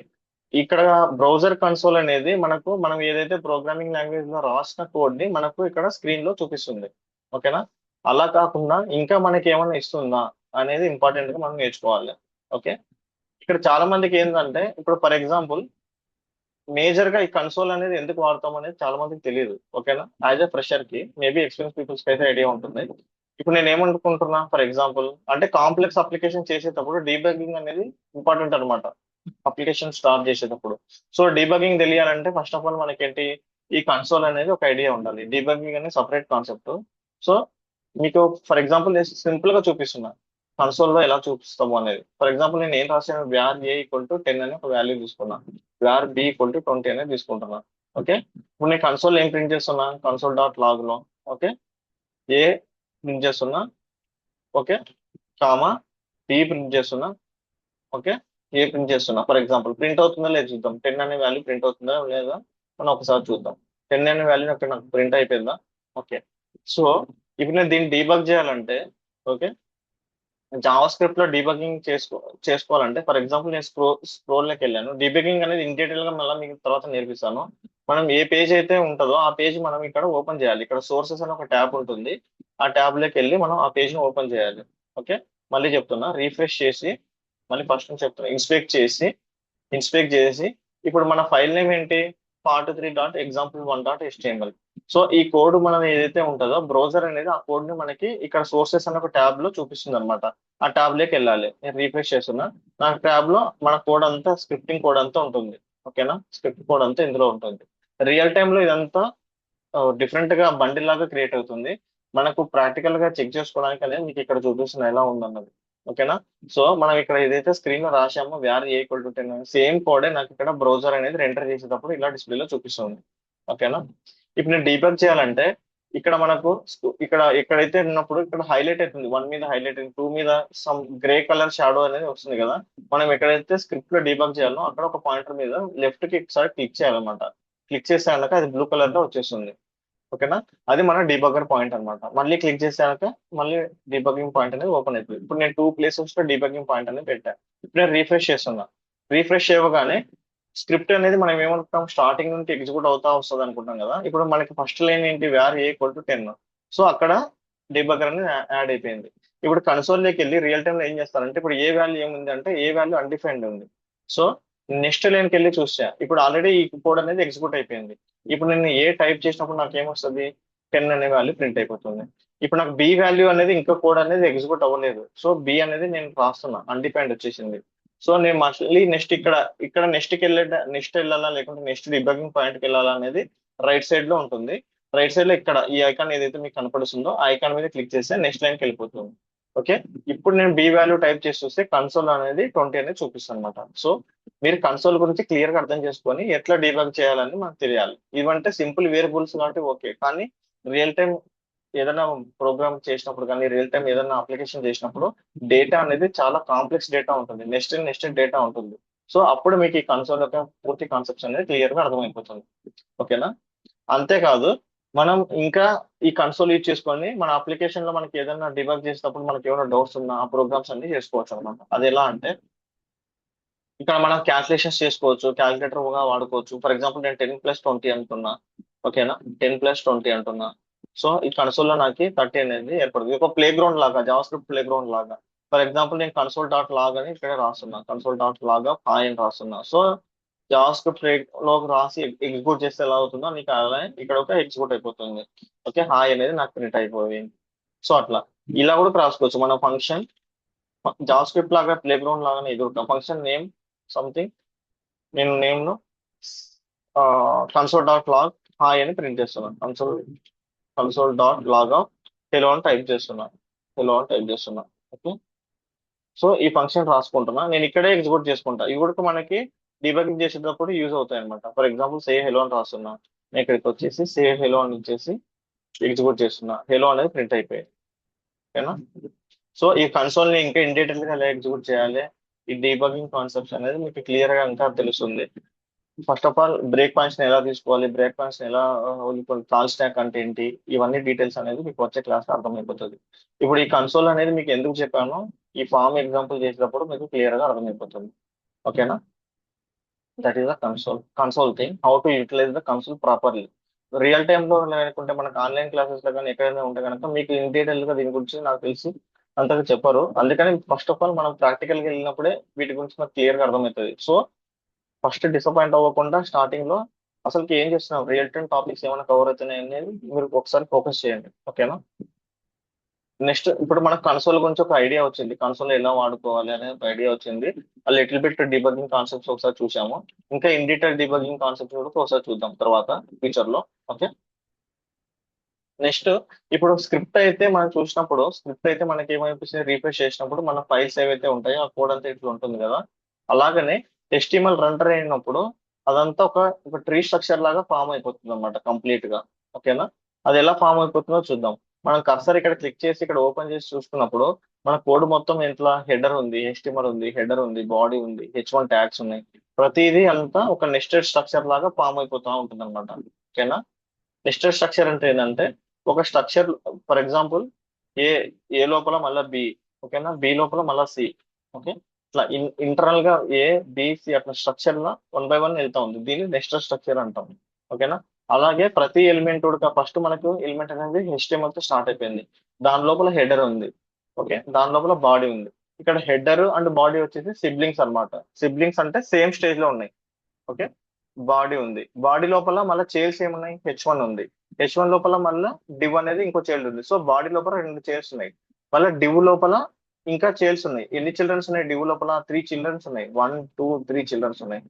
ఇక్కడ బ్రౌజర్ కన్సోల్ అనేది మనకు మనం ఏదైతే ప్రోగ్రామింగ్ లాంగ్వేజ్ లో రాసిన కోడ్ ని మనకు ఇక్కడ స్క్రీన్ లో చూపిస్తుంది. ఓకేనా, అలా కాకుండా ఇంకా మనకి ఏమైనా ఇస్తుందా అనేది ఇంపార్టెంట్ గా మనం నేర్చుకోవాలి. ఓకే, ఇక్కడ చాలా మందికి ఏంటంటే ఇప్పుడు ఫర్ ఎగ్జాంపుల్ మేజర్ గా ఈ కన్సోల్ అనేది ఎందుకు వాడతాం అనేది చాలా మందికి తెలియదు. ఓకేనా, యాజ్ ఎ ఫ్రెషర్ కి మేబీ ఎక్స్పీరియన్స్ పీపుల్స్ కి అయితే ఐడియా ఉంటుంది. ఇప్పుడు నేను ఏమనుకుంటున్నా, ఫర్ ఎగ్జాంపుల్ అంటే కాంప్లెక్స్ అప్లికేషన్ చేసేటప్పుడు డీబగ్గింగ్ అనేది ఇంపార్టెంట్ అనమాట. అప్లికేషన్ స్టార్ట్ చేసేటప్పుడు సో డీబగ్గింగ్ తెలియాలంటే ఫస్ట్ ఆఫ్ ఆల్ మనకేంటి, ఈ కన్సోల్ అనేది ఒక ఐడియా ఉండాలి. డీబగ్గింగ్ అనేది సపరేట్ కాన్సెప్ట్. సో మీకు ఫర్ ఎగ్జాంపుల్ నేను సింపుల్ గా చూపిస్తున్నా కన్సోల్ లో ఎలా చూపిస్తాము అనేది. ఫర్ ఎగ్జాంపుల్ నేను ఏం రాసాను, వ్యార్ a = 10 అని ఒక వాల్యూ తీసుకున్నా, వ్యార్ b = 20 అనేది తీసుకుంటున్నా. ఓకే, ఇప్పుడు నేను కన్సోల్ ఏం ప్రింట్ చేస్తున్నా, కన్సోల్ డాట్ లాగ్ లో ఓకే, ఏ ప్రింట్ చేస్తున్నా, ఓకే, కామా బి ప్రింట్ చేస్తున్నా, ఓకే, ఏ ప్రింట్ చేస్తున్నా. ఫర్ ఎగ్జాంపుల్ ప్రింట్ అవుతుందా లేదు చూద్దాం. 10 అనే వాల్యూ ప్రింట్ అవుతుందా లేదా మనం ఒకసారి చూద్దాం. 10 అనే వాల్యూ అక్కడ నాకు ప్రింట్ అయిపోయిందా. ఓకే, సో ఇప్పుడు నేను దీన్ని డీబగ్ చేయాలంటే, ఓకే, జావా స్క్రిప్ట్ లో డీబగింగ్ చేసుకోవాలంటే ఫర్ ఎగ్జాంపుల్ నేను స్క్రోల్లోకి వెళ్ళాను. డీబగింగ్ అనేది ఇన్ డీటెయిల్ గా మళ్ళీ మీకు తర్వాత నేర్పిస్తాను. మనం ఏ పేజ్ అయితే ఉంటుందో ఆ పేజ్ మనం ఇక్కడ ఓపెన్ చేయాలి. ఇక్కడ సోర్సెస్ అని ఒక ట్యాబ్ ఉంటుంది. ఆ ట్యాబ్ లోకి వెళ్ళి మనం ఆ పేజ్ ని ఓపెన్ చేయాలి. ఓకే, మళ్ళీ చెప్తున్నా, రీఫ్రెష్ చేసి మళ్ళీ ఫస్ట్ నుంచి చెప్తున్నా, ఇన్స్పెక్ట్ చేసి ఇప్పుడు మన ఫైల్ నేమ్ ఏంటి, part3.example1.html. సో ఈ కోడ్ మనం ఏదైతే ఉంటుందో బ్రౌజర్ అనేది ఆ కోడ్ ని మనకి ఇక్కడ సోర్సెస్ అనే ఒక ట్యాబ్ లో చూపిస్తుంది అనమాట. ఆ ట్యాబ్ లోకి వెళ్ళాలి. నేను రీఫ్రెష్ చేస్తున్నా, నా ట్యాబ్ లో మన కోడ్ అంతా, స్క్రిప్టింగ్ కోడ్ అంతా ఉంటుంది. ఓకేనా, స్క్రిప్ట్ కోడ్ అంతా ఇందులో ఉంటుంది. రియల్ టైమ్ లో ఇదంతా డిఫరెంట్ గా బండిల్ లాగా క్రియేట్ అవుతుంది. మనకు ప్రాక్టికల్ గా చెక్ చేసుకోవడానికి అనేది మీకు ఇక్కడ చూపిస్తున్న ఎలా ఉందన్నది. ఓకేనా, సో మనం ఇక్కడ ఏదైతే స్క్రీన్ లో రాసామో వ్యార్ ఏ=10 సేమ్ కోడే నాకు ఇక్కడ బ్రౌజర్ అనేది రెండర్ చేసేటప్పుడు ఇలా డిస్ప్లేలో చూపిస్తుంది. ఓకేనా, ఇప్పుడు నేను డీబగ్ చేయాలంటే ఇక్కడ మనకు ఇక్కడ ఎక్కడైతే ఉన్నప్పుడు ఇక్కడ హైలైట్ అవుతుంది. 1 మీద హైలైట్ అయింది, 2 మీద సమ్ గ్రే కలర్ షాడో అనేది వస్తుంది కదా. మనం ఎక్కడైతే స్క్రిప్ట్ లో డీబగ్ చేయాలో అక్కడ ఒక పాయింటర్ మీద లెఫ్ట్ కి ఒకసారి క్లిక్ చేయాలన్నమాట. క్లిక్ చేస్తే కనుక అది బ్లూ కలర్ లో వచ్చేస్తుంది. ఓకేనా, అది మన డీబగ్గర్ పాయింట్ అన్నమాట. మళ్ళీ క్లిక్ చేశాక మళ్ళీ డీబగ్గింగ్ పాయింట్ అనేది ఓపెన్ అయిపోయింది. ఇప్పుడు నేను 2 ప్లేసెస్ లో డీబగ్గింగ్ పాయింట్ అనేది పెట్టాను. ఇప్పుడు నేను రీఫ్రెష్ చేస్తున్నా. రీఫ్రెష్ చేయగానే స్క్రిప్ట్ అనేది మనం ఏమనుకుంటాం, స్టార్టింగ్ నుంచి ఎగ్జిక్యూట్ అవుతా వస్తుంది అనుకుంటాం కదా. ఇప్పుడు మనకి ఫస్ట్ లైన్ ఏంటి, var=10. సో అక్కడ డీబగ్గర్ అనేది యాడ్ అయిపోయింది. ఇప్పుడు కన్సోల్ లోకి వెళ్ళి రియల్ టైమ్ లో ఏం చేస్తారంటే ఇప్పుడు ఏ వాల్యూ ఏముంది అంటే ఏ వాల్యూ అన్డిఫైన్డ్ ఉంది. సో నెక్స్ట్ లైన్కి వెళ్ళి చూసా, ఇప్పుడు ఆల్రెడీ ఈ కోడ్ అనేది ఎగ్జిక్యూట్ అయిపోయింది. ఇప్పుడు నేను ఏ టైప్ చేసినప్పుడు నాకు ఏమొస్తుంది, 10 అనే వాల్యూ ప్రింట్ అయిపోతుంది. ఇప్పుడు నాకు బి వాల్యూ అనేది ఇంకా కోడ్ అనేది ఎగ్జిక్యూట్ అవ్వలేదు. సో బి అనేది నేను రాస్తున్నా, అన్డిఫైన్డ్ వచ్చేసింది. సో నేను మళ్ళీ నెక్స్ట్ ఇక్కడ నెక్స్ట్ వెళ్ళాలా లేకుంటే నెక్స్ట్ డిబగింగ్ పాయింట్కి వెళ్ళాలా అనేది రైట్ సైడ్ లో ఉంటుంది. రైట్ సైడ్ లో ఇక్కడ ఈ ఐకాన్ ఏదైతే మీకు కనపడుతుందో ఆ ఐకాన్ మీద క్లిక్ చేస్తే నెక్స్ట్ లైన్కి వెళ్ళిపోతుంది. ఓకే, ఇప్పుడు నేను బి వాల్యూ టైప్ చేసి చూస్తే కన్సోల్ అనేది 20 అనేది చూపిస్తుంది అనమాట. సో మీరు కన్సోల్ గురించి క్లియర్ గా అర్థం చేసుకొని ఎట్లా డీబగ్ చేయాలని మనకు తెలియాలి. ఇవంటే సింపుల్ వేరియబుల్స్ కాబట్టి ఓకే, కానీ రియల్ టైం ఏదైనా ప్రోగ్రామ్ చేసినప్పుడు కానీ రియల్ టైం ఏదైనా అప్లికేషన్ చేసినప్పుడు డేటా అనేది చాలా కాంప్లెక్స్ డేటా ఉంటుంది, నెక్స్ట్ డేటా ఉంటుంది. సో అప్పుడు మీకు ఈ కన్సోల్ యొక్క పూర్తి కాన్సెప్ట్స్ అనేది క్లియర్ గా అర్థమైపోతుంది. ఓకేనా, అంతేకాదు మనం ఇంకా ఈ కన్సోల్ యూజ్ చేసుకొని మన అప్లికేషన్ లో మనకి ఏదైనా డిబగ్ చేసినప్పుడు మనకి ఏమైనా డౌట్స్ ఉన్నా ఆ ప్రోగ్రామ్స్ అన్ని చేసుకోవచ్చు అనమాట. అది ఎలా అంటే ఇక్కడ మనం క్యాల్కులేషన్స్ చేసుకోవచ్చు, క్యాల్కులేటర్ గా వాడుకోవచ్చు. ఫర్ ఎగ్జాంపుల్ నేను 10+20 అంటున్నా. ఓకేనా, 10+20 అంటున్నా. సో ఈ కన్సోల్ లో నాకు 30 అనేది ఏర్పడుతుంది. ఒక ప్లే గ్రౌండ్ లాగా, జావా స్క్రిప్ట్ ప్లే గ్రౌండ్ లాగా. ఫర్ ఎగ్జాంపుల్ నేను కన్సోల్.లాగ్ అని ఇక్కడ రాస్తున్నా, కన్సోల్.లాగ్ హాయ్ అని రాస్తున్నా. సో జావా స్క్రిప్ట్ లోకి రాసి ఎగ్జిక్యూట్ చేస్తే ఎలా అవుతుందో నీకు అలా ఇక్కడ ఒక ఎగ్జిక్యూట్ అయిపోతుంది. ఓకే, హాయ్ అనేది నాకు ప్రింట్ అయిపోయింది. సో అట్లా ఇలా కూడా రాసుకోవచ్చు మన ఫంక్షన్. జావా స్క్రిప్ట్ లాగా ప్లే గ్రౌండ్ లాగానే ఇది ఒక ఫంక్షన్ నేమ్ సంథింగ్. నేను నేమ్ ను కన్సోల్.లాగ్ హాయ్ అని ప్రింట్ చేస్తున్నాను. కన్సోల్.లాగ్ ఆఫ్ హెలో అని టైప్ చేస్తున్నాను. ఓకే, సో ఈ ఫంక్షన్ రాసుకుంటున్నా, నేను ఇక్కడే ఎగ్జిక్యూట్ చేసుకుంటా. ఇవి కూడా మనకి డిబగింగ్ చేసేటప్పుడు యూజ్ అవుతాయి అనమాట. ఫర్ ఎగ్జాంపుల్ సే హెలో అని రాస్తున్నా, నేను ఇక్కడికి వచ్చేసి సే హెలో అని ఇచ్చేసి ఎగ్జిక్యూట్ చేస్తున్నా. హెలో అనేది ప్రింట్ అయిపోయాయి. ఓకేనా, సో ఈ కన్సోల్ ని ఇంకా ఇన్ డీటెయిల్ గా ఎలా ఎగ్జిక్యూట్ చేయాలి, ఈ డీబగింగ్ కాన్సెప్ట్స్ అనేది మీకు క్లియర్ గా ఇంకా తెలుస్తుంది. First of all break points ని ఎలా తీసుకోవాలి, బ్రేక్ పాయింట్స్ ని ఎలా కాల్ స్టాక్ అంటే ఏంటి, ఇవన్నీ డీటెయిల్స్ అనేది మీకు వచ్చే క్లాస్ లో అర్థమైపోతుంది. ఇప్పుడు ఈ కన్సోల్ అనేది మీకు ఎందుకు చెప్పానో ఈ ఫామ్ ఎగ్జాంపుల్ చేసినప్పుడు మీకు క్లియర్ గా అర్థమైపోతుంది. ఓకేనా, that is the console thing, how to utilize the console properly. Real time లో లేకుంటే మనకు ఆన్లైన్ క్లాసెస్ లో కానీ ఎక్కడైనా ఉంటే కనుక మీకు ఇన్ డీటెయిల్ గా దీని గురించి నాకు తెలిసి అంతగా చెప్పరు. అందుకని ఫస్ట్ ఆఫ్ ఆల్ మనం ప్రాక్టికల్ గా వెళ్ళినప్పుడే వీటి గురించి మనకు క్లియర్ గా అర్థమవుతుంది. సో ఫస్ట్ డిసప్పాయింట్ అవ్వకుండా స్టార్టింగ్ లో అసలు ఏం చేస్తున్నాం, రియల్ టైం టాపిక్స్ ఏమైనా కవర్ అవుతున్నాయి అనేది మీరు ఒకసారి ఫోకస్ చేయండి. ఓకేనా, నెక్స్ట్ ఇప్పుడు మనకు కన్సోల్ గురించి ఒక ఐడియా వచ్చింది, కన్సోల్ ఎలా వాడుకోవాలి అనే ఒక ఐడియా వచ్చింది. ఆ లిటిల్ బిట్ డిబగింగ్ కాన్సెప్ట్స్ ఒకసారి చూసాము. ఇంకా ఇన్ డీటెయిల్ డిబగింగ్ కాన్సెప్ట్స్ కూడా ఒకసారి చూద్దాం తర్వాత ఫ్యూచర్ లో. ఓకే, నెక్స్ట్ ఇప్పుడు స్క్రిప్ట్ అయితే మనం చూసినప్పుడు స్క్రిప్ట్ అయితే మనకి ఏమైపోతుంది, రీఫ్రెష్ చేసినప్పుడు మన ఫైల్స్ ఏవైతే ఉంటాయో ఆ కోడ్ అంతా ఇట్లా ఉంటుంది కదా. అలాగనే HTML రన్ అయినప్పుడు అదంతా ఒక ట్రీ స్ట్రక్చర్ లాగా ఫామ్ అయిపోతుంది అనమాట కంప్లీట్ గా. ఓకేనా, అది ఎలా ఫామ్ అయిపోతుందో చూద్దాం. మనం కర్సర్ ఇక్కడ క్లిక్ చేసి ఇక్కడ ఓపెన్ చేసి చూసుకున్నప్పుడు మన కోడ్ మొత్తం ఇంట్లో హెడర్ ఉంది, HTML ఉంది, హెడర్ ఉంది, బాడీ ఉంది, H1 ట్యాగ్స్ ఉన్నాయి. ప్రతిదీ అంతా ఒక నెస్టెడ్ స్ట్రక్చర్ లాగా ఫామ్ అయిపోతా ఉంటుంది అనమాట. ఓకేనా? నెస్టెడ్ స్ట్రక్చర్ అంటే ఏంటంటే ఒక స్ట్రక్చర్, ఫర్ ఎగ్జాంపుల్ ఏ ఏ లోపల మళ్ళీ బి, ఓకేనా, బి లోపల మళ్ళీ సి, ఓకే, ఇట్లా ఇంటర్నల్ గా ఏ బి సి అట్లా స్ట్రక్చర్ లా 1 by 1 వెళ్తా ఉంది. దీన్ని నెస్టెడ్ స్ట్రక్చర్ అంటాం. ఓకేనా? అలాగే ప్రతి ఎలిమెంట్ కూడా ఫస్ట్ మనకు ఎలిమెంట్ అనేది HTML తో స్టార్ట్ అయిపోయింది. దాని లోపల హెడర్ ఉంది, ఓకే, దాని లోపల బాడీ ఉంది. ఇక్కడ హెడర్ అండ్ బాడీ వచ్చేసి సిబ్లింగ్స్ అన్నమాట. సిబ్లింగ్స్ అంటే సేమ్ స్టేజ్ లో ఉన్నాయి. ఓకే, బాడీ ఉంది, బాడీ లోపల మళ్ళీ చైల్డ్స్ ఏమున్నాయి, H1 ఉంది, H1 లోపల మళ్ళీ డివ్ అనేది ఇంకో చైల్డ్ ఉంది. సో బాడీ లోపల 2 చైల్డ్స్ ఉన్నాయి. మళ్ళీ డివ్ లోపల ఇంకా చైల్డ్స్ ఉన్నాయి. ఎన్ని చిల్డ్రన్స్ ఉన్నాయి డివ్ లోపల? 3 చిల్డ్రన్స్ ఉన్నాయి. 1 2 3 చిల్డ్రన్స్ ఉన్నాయి.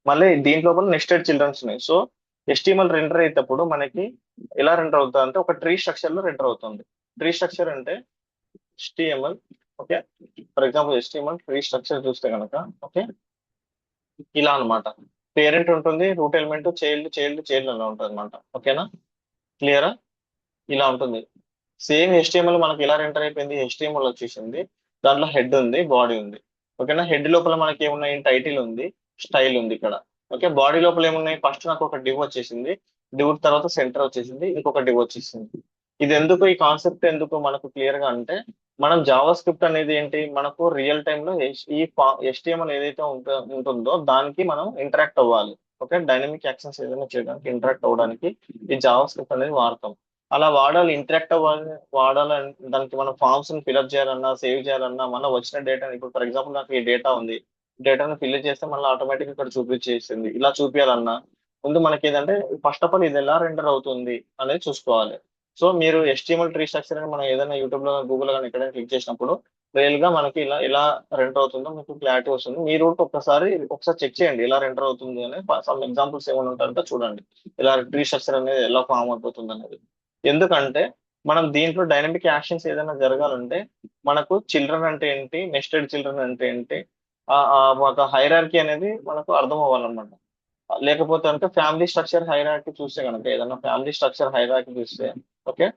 మళ్ళీ దీంట్ లోపల నెస్టెడ్ చిల్డ్రన్స్ ఉన్నాయి. సో HTML రెండర్ అయ్యేటప్పుడు మనకి ఎలా రెండర్ అవుతుంది అంటే ఒక ట్రీ స్ట్రక్చర్ లో రెండర్ అవుతుంది. ట్రీ స్ట్రక్చర్ అంటే HTML, okay, for example HTML tree structure చూస్తే కనుక, ఓకే, ఇలా అన్నమాట. పేరెంట్ ఉంటుంది, root element, child child child అలా ఉంటుంది అనమాట. ఓకేనా? క్లియరా? ఇలా ఉంటుంది. సేమ్ HTML మనకి ఇలా ఎంటర్ అయిపోయింది. HTML వచ్చేసింది, దాంట్లో హెడ్ ఉంది, బాడీ ఉంది. ఓకేనా? హెడ్ లోపల మనకి ఏమున్నాయి, టైటిల్ ఉంది, స్టైల్ ఉంది ఇక్కడ. ఓకే, బాడీ లోపల ఏమున్నాయి, ఫస్ట్ నాకు ఒక డివ్ వచ్చేసింది, డివ్ తర్వాత సెంటర్ వచ్చేసింది, ఇంకొక డివ్ వచ్చేసింది. ఇది ఎందుకు, ఈ కాన్సెప్ట్ ఎందుకు మనకు క్లియర్ గా అంటే, మనం జావా స్క్రిప్ట్ అనేది ఏంటి, మనకు రియల్ టైమ్ లో ఈ HTML ఏదైతే ఉంటుందో దానికి మనం ఇంటరాక్ట్ అవ్వాలి. ఓకే, డైనమిక్ యాక్షన్స్ ఏదైనా చేయడానికి, ఇంటరాక్ట్ అవ్వడానికి ఈ జావా స్క్రిప్ట్ అనేది వాడతాం. అలా వాడాలి, ఇంటరాక్ట్ అవ్వాలి, వాడాలని దానికి మనం ఫామ్స్ ని ఫిల్అప్ చేయాలన్నా, సేవ్ చేయాలన్నా, మన వచ్చిన డేటా, ఇప్పుడు ఫర్ ఎగ్జాంపుల్ నాకు ఈ డేటా ఉంది, డేటాను ఫిల్ చేస్తే మళ్ళీ ఆటోమేటిక్ ఇక్కడ చూపించేసింది. ఇలా చూపించాలన్నా ముందు మనకి ఏదంటే ఫస్ట్ ఆఫ్ ఆల్ ఇది ఎలా రెండర్ అవుతుంది అనేది చూసుకోవాలి. సో మీరు HTML ట్రీ స్ట్రక్చర్ అని మనం ఏదైనా యూట్యూబ్ లో గూగుల్ కానీ ఎక్కడైనా క్లిక్ చేసినప్పుడు రియల్ గా మనకి ఇలా ఎలా రెండర్ అవుతుందో మీకు క్లారిటీ వస్తుంది. మీరు కూడా ఒకసారి చెక్ చేయండి ఎలా రెండర్ అవుతుంది అని. సమ్ ఎగ్జాంపుల్స్ ఏమైనా ఉంటారంటే చూడండి, ఇలా ట్రీ స్ట్రక్చర్ అనేది ఎలా ఫామ్ అయిపోతుంది అనేది. ఎందుకంటే మనం దీంట్లో డైనమిక్ యాక్షన్స్ ఏదైనా జరగాలంటే మనకు చిల్డ్రన్ అంటే ఏంటి, నెస్టెడ్ చిల్డ్రన్ అంటే ఏంటి, ఒక హైరార్కీ అనేది మనకు అర్థం అవ్వాలన్నమాట. లేకపోతే కనుక ఫ్యామిలీ స్ట్రక్చర్ హైరార్కీ చూస్తే కనుక, ఏదైనా ఫ్యామిలీ స్ట్రక్చర్ హైరార్కీ చూస్తే, ఓకే,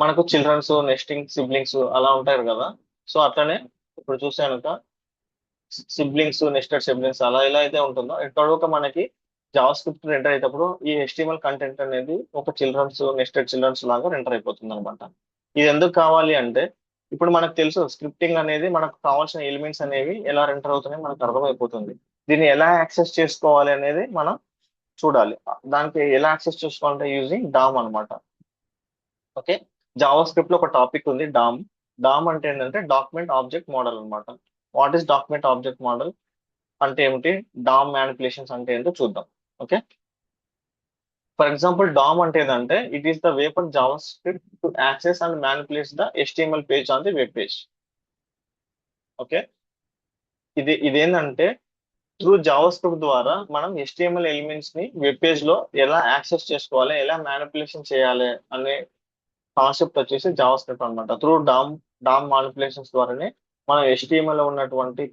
మనకు చిల్డ్రన్స్, నెస్టింగ్ సిబ్లింగ్స్ అలా ఉంటారు కదా. సో అట్లనే ఇప్పుడు చూస్తే కనుక సిబ్లింగ్స్, నెస్టెడ్ సిబ్లింగ్స్ అలా ఎలా అయితే ఉంటుందో ఇక్కడ ఒక మనకి జావా స్క్రిప్ట్ ఎంటర్ అయ్యేటప్పుడు ఈ HTML కంటెంట్ అనేది ఒక చిల్డ్రన్స్, నెస్టెడ్ చిల్డ్రన్స్ లాగా ఎంటర్ అయిపోతుంది అనమాట. ఇది ఎందుకు కావాలి అంటే ఇప్పుడు మనకు తెలుసు స్క్రిప్టింగ్ అనేది మనకు కావాల్సిన ఎలిమెంట్స్ అనేవి ఎలా ఎంటర్ అవుతున్నాయి మనకు అర్థమైపోతుంది. దీన్ని ఎలా యాక్సెస్ చేసుకోవాలి అనేది మనం చూడాలి. దానికి ఎలా యాక్సెస్ చేసుకోవాలంటే యూజింగ్ డామ్ అన్నమాట. ఓకే, జావా స్క్రిప్ట్ లో ఒక టాపిక్ ఉంది డామ్. డామ్ అంటే ఏంటంటే డాక్యుమెంట్ ఆబ్జెక్ట్ మోడల్ అన్నమాట. What is document object model అంటే ఏమిటి, డామ్ మ్యానిపులేషన్స్ అంటే ఏంటో చూద్దాం. ఓకే, ఫర్ ఎగ్జాంపుల్ డామ్ అంటే ఏంటంటే it is the way for JavaScript to access and manipulates the HTML page on the web page. Okay, ఇదేంటంటే త్రూ జావా స్క్రిప్ట్ ద్వారా మనం HTML ఎలిమెంట్స్ ని వెబ్ పేజ్ లో ఎలా యాక్సెస్ చేసుకోవాలి, ఎలా మ్యానిపులేషన్ చేయాలి అనే కాన్సెప్ట్ వచ్చేసి జావా స్క్రిప్ట్ అనమాట. త్రూ డామ్ మానిపులేషన్స్ ద్వారానే మనం HTML లో ఉన్నటువంటి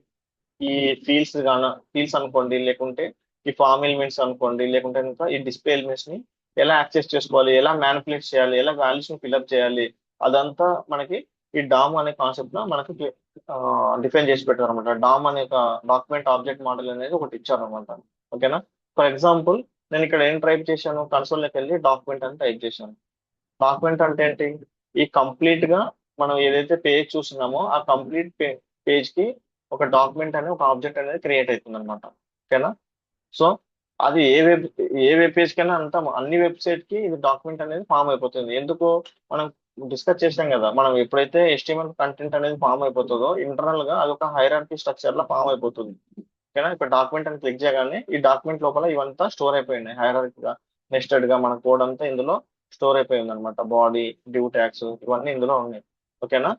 ఈ ఫీల్డ్స్ అనుకోండి, లేకుంటే ఈ ఫామ్ ఎలిమెంట్స్ అనుకోండి, లేకుంటే ఇంకా ఈ డిస్ప్లే ఎలిమెంట్స్ ని ఎలా యాక్సెస్ చేసుకోవాలి, ఎలా మ్యానిపులేట్ చేయాలి, ఎలా వాల్యూస్ ని ఫిల్అప్ చేయాలి, అదంతా మనకి ఈ డామ్ అనే కాన్సెప్ట్ లో మనకి డిఫైన్ చేసి పెట్టారు అనమాట. డామ్ అనే ఒక డాక్యుమెంట్ ఆబ్జెక్ట్ మోడల్ అనేది ఒకటి ఇచ్చారు అనమాట. ఓకేనా? ఫర్ ఎగ్జాంపుల్ నేను ఇక్కడ ఏం టైప్ చేశాను, కన్సోల్లోకి వెళ్ళి డాక్యుమెంట్ అని టైప్ చేశాను. డాక్యుమెంట్ అంటే ఏంటి, ఈ కంప్లీట్ గా మనం ఏదైతే పేజ్ చూస్తున్నామో ఆ కంప్లీట్ పేజ్ కి ఒక డాక్యుమెంట్ అనే ఒక ఆబ్జెక్ట్ అనేది క్రియేట్ అవుతుంది అనమాట. ఓకేనా? సో అది ఏ వెబ్ పేజ్ కైనా అంతా అన్ని వెబ్సైట్ కి ఇది డాక్యుమెంట్ అనేది ఫామ్ అయిపోతుంది. ఎందుకు, మనం డిస్కస్ చేసాం కదా, మనం ఎప్పుడైతే HTML కంటెంట్ అనేది ఫామ్ అయిపోతుందో ఇంటర్నల్ గా అది ఒక హైరార్కీ స్ట్రక్చర్ లో ఫామ్ అయిపోతుంది. ఓకేనా? ఇప్పుడు డాక్యుమెంట్ అని క్లిక్ చేయగానే ఈ డాక్యుమెంట్ లోపల ఇవంతా స్టోర్ అయిపోయినాయి హైరార్కీగా, నెస్టెడ్ గా మన కోడ్ అంతా ఇందులో స్టోర్ అయిపోయింది అనమాట. బాడీ, డివ్ ట్యాగ్స్ ఇవన్నీ ఇందులో ఉన్నాయి. ఓకేనా?